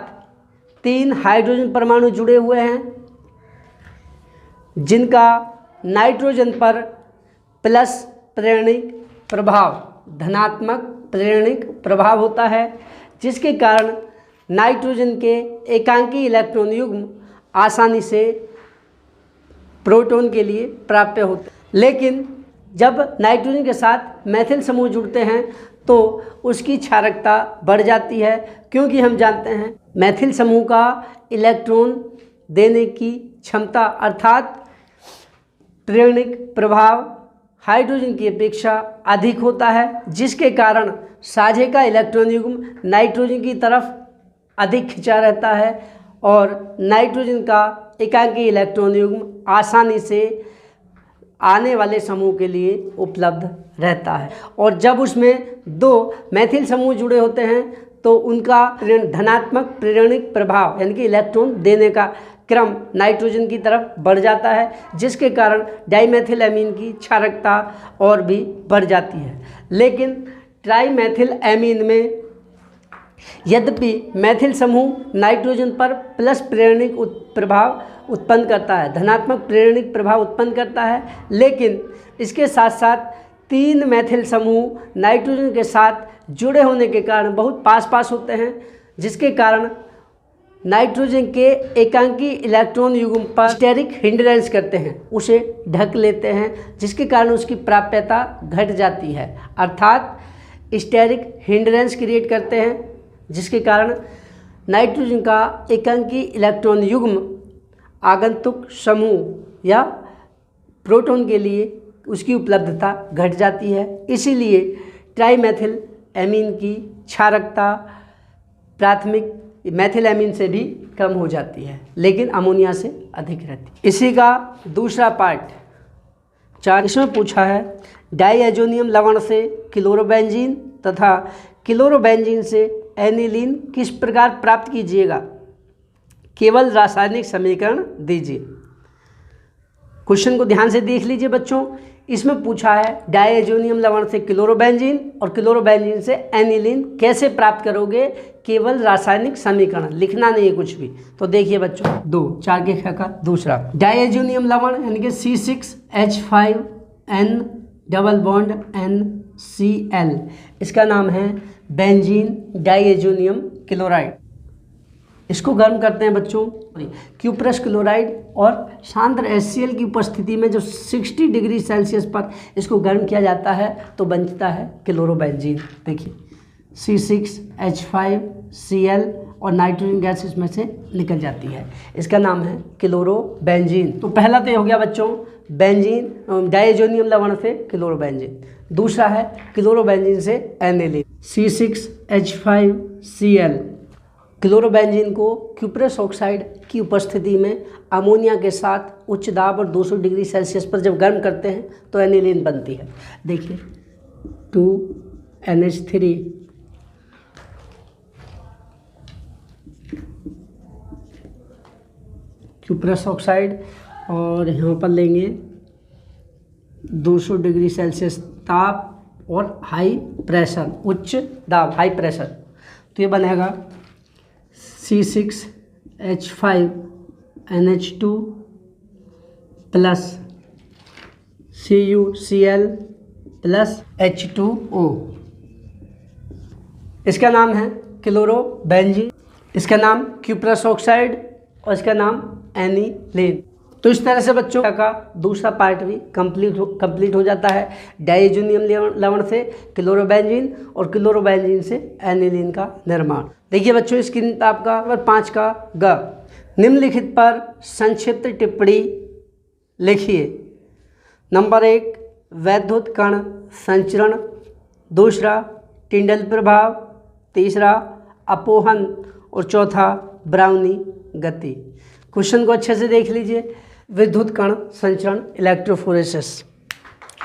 3 हाइड्रोजन परमाणु जुड़े हुए हैं, जिनका नाइट्रोजन पर प्लस प्रेरणिक प्रभाव, धनात्मक प्रेरणिक प्रभाव होता है, जिसके कारण नाइट्रोजन के एकांकी इलेक्ट्रॉन युग्म आसानी से प्रोटॉन के लिए प्राप्य होते हैं। लेकिन जब नाइट्रोजन के साथ मेथिल समूह जुड़ते हैं तो उसकी क्षारकता बढ़ जाती है, क्योंकि हम जानते हैं मेथिल समूह का इलेक्ट्रॉन देने की क्षमता अर्थात प्रेरणिक प्रभाव हाइड्रोजन की अपेक्षा अधिक होता है, जिसके कारण साझे का इलेक्ट्रॉन युग्म नाइट्रोजन की तरफ अधिक खिंचा रहता है और नाइट्रोजन का एकांकी इलेक्ट्रॉन युग्म आसानी से आने वाले समूह के लिए उपलब्ध रहता है। और जब उसमें 2 मेथिल समूह जुड़े होते हैं तो उनका धनात्मक प्रेरणिक प्रभाव यानी कि इलेक्ट्रॉन देने का क्रम नाइट्रोजन की तरफ बढ़ जाता है, जिसके कारण डाईमेथिल एमीन की क्षारकता और भी बढ़ जाती है। लेकिन ट्राईमेथिल एमीन में यद्यपि मेथिल समूह नाइट्रोजन पर प्लस प्रेरणिक प्रभाव उत्पन्न करता है, धनात्मक प्रेरणिक प्रभाव उत्पन्न करता है, लेकिन इसके साथ साथ 3 मेथिल समूह नाइट्रोजन के साथ जुड़े होने के कारण बहुत पास पास होते हैं, जिसके कारण नाइट्रोजन के एकांकी इलेक्ट्रॉन युग्म पर स्टेरिक हिंड्रेंस करते हैं, उसे ढक लेते हैं, जिसके कारण उसकी प्राप्यता घट जाती है। अर्थात स्टेरिक हिंड्रेंस क्रिएट करते हैं, जिसके कारण नाइट्रोजन का एकांकी इलेक्ट्रॉन युग्म आगंतुक समूह या प्रोटॉन के लिए उसकी उपलब्धता घट जाती है। इसीलिए ट्राईमेथिल एमीन की क्षारकता प्राथमिक मेथिलएमीन से भी कम हो जाती है, लेकिन अमोनिया से अधिक रहती है। इसी का दूसरा पार्ट 4 इसमें पूछा है, डाईएजोनियम लवण से क्लोरोबेंजीन तथा क्लोरोबेंजीन से एनिलीन किस प्रकार प्राप्त कीजिएगा, केवल रासायनिक समीकरण दीजिए। क्वेश्चन को ध्यान से देख लीजिए बच्चों। इसमें पूछा है डाईएजोनियम लवण से क्लोरोबेंजीन और क्लोरोबेंजीन से एनिलीन कैसे प्राप्त करोगे, केवल रासायनिक समीकरण, लिखना नहीं है कुछ भी। तो देखिए बच्चों 2 4 के ख का दूसरा डाईएजोनियम लवण यानी कि C6H5N डबल बॉन्ड NCl, इसका नाम है बेंजीन डाईएजोनियम क्लोराइड। इसको गर्म करते हैं बच्चों क्यूप्रस क्लोराइड और सांद्र HCl की उपस्थिति में जो 60 डिग्री सेल्सियस पर इसको गर्म किया जाता है तो बनता है क्लोरोबेंजीन। देखिए C6H5Cl और नाइट्रोजन गैस इसमें से निकल जाती है, इसका नाम है क्लोरोबेंजीन। तो पहला तो हो गया बच्चों बेंजीन डाईएजोनियम लवण से क्लोरोबेंजीन, दूसरा है क्लोरोबेंजीन से एनिलीन C6H5Cl। क्लोरोबेंजीन को क्यूप्रस ऑक्साइड की उपस्थिति में अमोनिया के साथ उच्च दाब और 200 डिग्री सेल्सियस पर जब गर्म करते हैं तो एनिलीन बनती है। देखिए 2NH3 क्यूप्रस ऑक्साइड और यहाँ पर लेंगे 200 डिग्री सेल्सियस ताप और हाई प्रेशर, उच्च दाब हाई प्रेशर, तो ये बनेगा C6H5NH2 plus CuCl plus H2O। इसका नाम है क्लोरोबेंजीन, इसका नाम क्यूप्रस ऑक्साइड और इसका नाम एनिलीन। तो इस तरह से बच्चों का दूसरा पार्ट भी कंप्लीट हो जाता है। डाईएजोनियम लवण से क्लोरोबेंजीन और क्लोरोबेंजीन से एनिलीन का निर्माण। देखिए बच्चों स्क्रीन पर आपका नंबर 5 का ग, निम्नलिखित पर संक्षिप्त टिप्पणी लिखिए। नंबर 1 वैद्युत कण संचरण, दूसरा टिंडल प्रभाव, तीसरा अपोहन और चौथा ब्राउनी गति। क्वेश्चन को अच्छे से देख लीजिए। विद्युत कण संचरण इलेक्ट्रोफोरेसिस,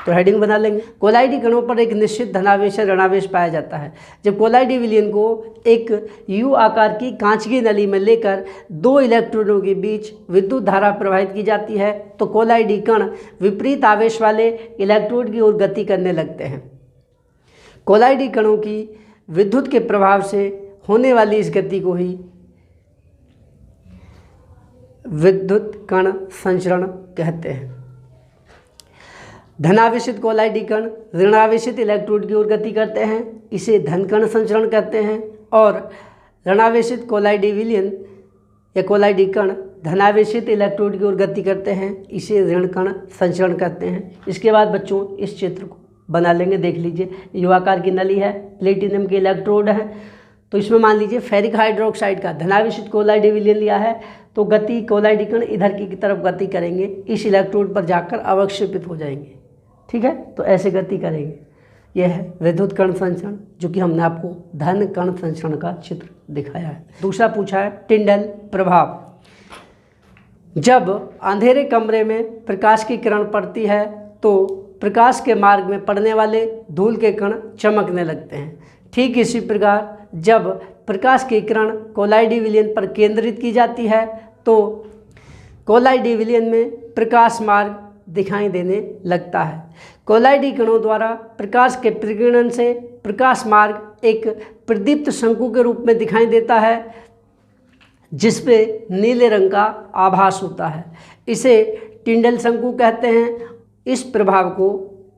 तो हेडिंग बना लेंगे। कोलाइडी कणों पर एक निश्चित धनावेश या ऋणावेश पाया जाता है। जब कोलाइडी विलयन को एक यू आकार की कांच की नली में लेकर 2 इलेक्ट्रोडों के बीच विद्युत धारा प्रवाहित की जाती है तो कोलाइडी कण विपरीत आवेश वाले इलेक्ट्रोड की ओर गति करने लगते हैं। कोलाइडी कणों की विद्युत के प्रभाव से होने वाली इस गति को ही विद्युत कण संचरण कहते हैं। धनावेशित कोलाइडी कण ऋणावेशित इलेक्ट्रोड की ओर गति करते हैं, इसे धन कण संचरण कहते हैं। और ऋणावेशित कोलाइडी विलयन या कोलाइडी कण धनावेशित इलेक्ट्रोड की ओर गति करते हैं, इसे ऋण कण संचरण कहते हैं। इसके बाद बच्चों इस चित्र को बना लेंगे, देख लीजिए। यू आकार की नली है, प्लेटिनम के इलेक्ट्रोड हैं, तो इसमें मान लीजिए फेरिक हाइड्रोक्साइड का धनावेशित कोलाइडी विलयन लिया है, तो गति कोलाइडी कण इधर की तरफ गति करेंगे, इस इलेक्ट्रोड पर जाकर अवक्षेपित हो जाएंगे। ठीक है, तो ऐसे गति करेंगे। यह है विद्युत कण संचरण, जो कि हमने आपको धन कण संचरण का चित्र दिखाया है। दूसरा पूछा है टिंडल प्रभाव। जब अंधेरे कमरे में प्रकाश की किरण पड़ती है तो प्रकाश के मार्ग में पड़ने वाले धूल के कण चमकने लगते हैं। ठीक इसी प्रकार जब प्रकाश की किरण कोलाइडी विलयन पर केंद्रित की जाती है तो कोलाइडी विलयन में प्रकाश मार्ग दिखाई देने लगता है। कोलाइडी कणों द्वारा प्रकाश के प्रकीर्णन से प्रकाश मार्ग एक प्रदीप्त शंकु के रूप में दिखाई देता है, जिस पे नीले रंग का आभास होता है। इसे टिंडल शंकु कहते हैं। इस प्रभाव को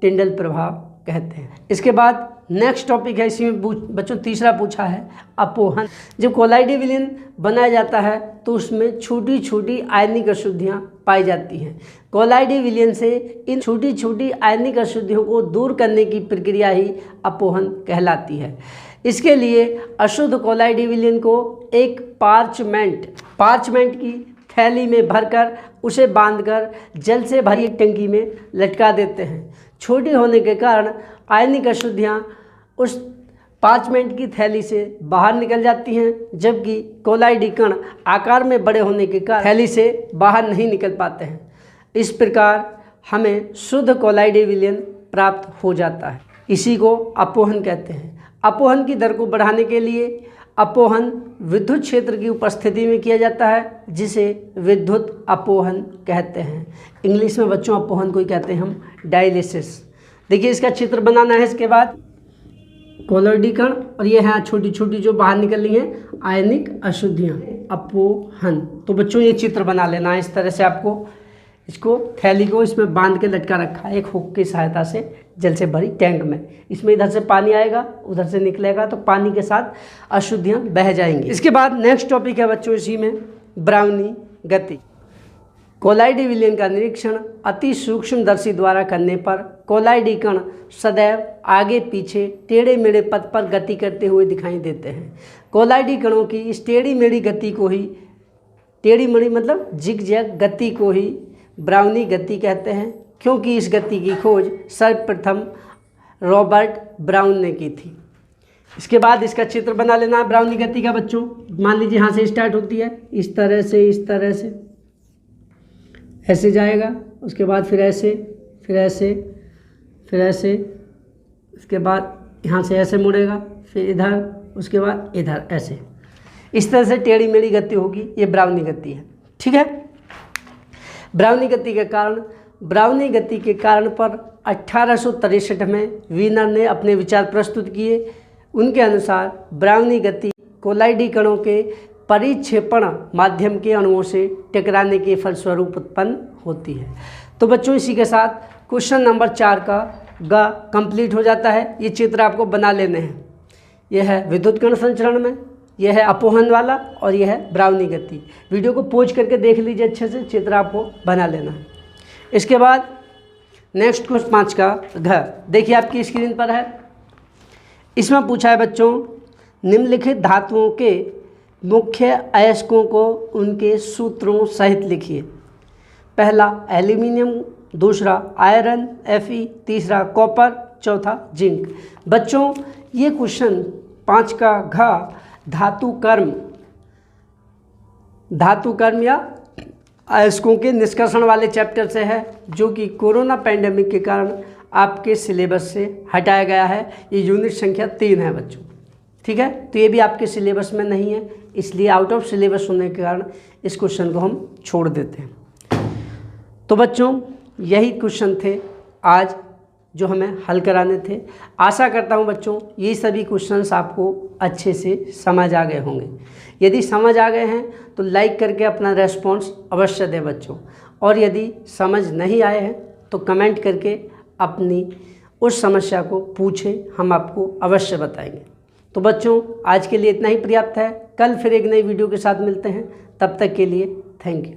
टिंडल प्रभाव कहते हैं। इसके बाद नेक्स्ट टॉपिक है, इसी में बच्चों तीसरा पूछा है अपोहन। जब कोलाइडी विलयन बनाया जाता है तो उसमें छोटी छोटी आयनिक अशुद्धियाँ पाई जाती हैं। कोलाइडी विलयन से इन छोटी छोटी आयनिक अशुद्धियों को दूर करने की प्रक्रिया ही अपोहन कहलाती है। इसके लिए अशुद्ध कोलाइडी विलयन को एक पार्चमेंट की थैली में भरकर उसे बांधकर जल से भरी एक टंकी में लटका देते हैं। छोटी होने के कारण आयनिक अशुद्धियाँ उस पार्चमेंट की थैली से बाहर निकल जाती हैं, जबकि कोलाइडी कण आकार में बड़े होने के कारण थैली से बाहर नहीं निकल पाते हैं। इस प्रकार हमें शुद्ध कोलाइडी विलयन प्राप्त हो जाता है। इसी को अपोहन कहते हैं। अपोहन की दर को बढ़ाने के लिए अपोहन विद्युत क्षेत्र की उपस्थिति में किया जाता है, जिसे विद्युत अपोहन कहते हैं। इंग्लिश में बच्चों अपोहन को ही कहते हैं हम डायलिसिस। देखिए इसका चित्र बनाना है। इसके बाद कोलाइडी कण और ये है छोटी छोटी जो बाहर निकल रही हैं आयनिक अशुद्धियाँ, अपोहन। तो बच्चों ये चित्र बना लेना है। इस तरह से आपको इसको थैली को इसमें बांध के लटका रखा है एक हुक की सहायता से जल से भरी टैंक में। इसमें इधर से पानी आएगा, उधर से निकलेगा, तो पानी के साथ अशुद्धियाँ बह जाएंगी। इसके बाद नेक्स्ट टॉपिक है बच्चों इसी में ब्राउनी गति। कोलाइडी विलयन का निरीक्षण अति सूक्ष्मदर्शी द्वारा करने पर कोलाइडी कण सदैव आगे पीछे टेढ़े मेढ़े पथ पर गति करते हुए दिखाई देते हैं। कोलाइडी कणों की इस टेढ़ी मेढ़ी गति को ही, टेढ़ी मेढ़ी मतलब जिगजैग गति को ही ब्राउनी गति कहते हैं, क्योंकि इस गति की खोज सर्वप्रथम रॉबर्ट ब्राउन ने की थी। इसके बाद इसका चित्र बना लेना है ब्राउनी गति का बच्चों। मान लीजिए यहाँ से स्टार्ट होती है, इस तरह से ऐसे जाएगा, उसके बाद फिर ऐसे, फिर ऐसे, उसके बाद यहाँ से ऐसे मुड़ेगा, फिर इधर, उसके बाद इधर, ऐसे। इस तरह से टेढ़ी मेढ़ी गति होगी, ये ब्राउनी गति है। ठीक है। ब्राउनी गति के कारण पर 1863 में वीनर ने अपने विचार प्रस्तुत किए। उनके अनुसार ब्राउनी गति कोलाइडी कणों के परिक्षेपण माध्यम के अणुओं से टकराने के फलस्वरूप उत्पन्न होती है। तो बच्चों इसी के साथ क्वेश्चन नंबर 4 का कंप्लीट हो जाता है। ये चित्र आपको बना लेने हैं। यह है विद्युत कण संचरण में, यह है अपोहन वाला और यह है ब्राउनी गति। वीडियो को पॉज करके देख लीजिए अच्छे से, चित्र आपको बना लेना है। इसके बाद नेक्स्ट क्वेश्चन 5 का घ देखिए आपकी स्क्रीन पर है। इसमें पूछा है बच्चों, निम्नलिखित धातुओं के मुख्य अयस्कों को उनके सूत्रों सहित लिखिए। पहला एल्यूमिनियम, दूसरा आयरन Fe, तीसरा कॉपर, चौथा जिंक। बच्चों ये क्वेश्चन 5 का घ धातु कर्म या अयस्कों के निष्कर्षण वाले चैप्टर से है, जो कि कोरोना पैंडेमिक के कारण आपके सिलेबस से हटाया गया है। ये यूनिट संख्या 3 है बच्चों। ठीक है, तो ये भी आपके सिलेबस में नहीं है, इसलिए आउट ऑफ सिलेबस होने के कारण इस क्वेश्चन को हम छोड़ देते हैं। तो बच्चों यही क्वेश्चन थे आज जो हमें हल कराने थे। आशा करता हूँ बच्चों ये सभी क्वेश्चंस आपको अच्छे से समझ आ गए होंगे। यदि समझ आ गए हैं तो लाइक करके अपना रेस्पॉन्स अवश्य दें बच्चों, और यदि समझ नहीं आए हैं तो कमेंट करके अपनी उस समस्या को पूछें, हम आपको अवश्य बताएंगे। तो बच्चों आज के लिए इतना ही पर्याप्त है। कल फिर एक नई वीडियो के साथ मिलते हैं, तब तक के लिए थैंक यू।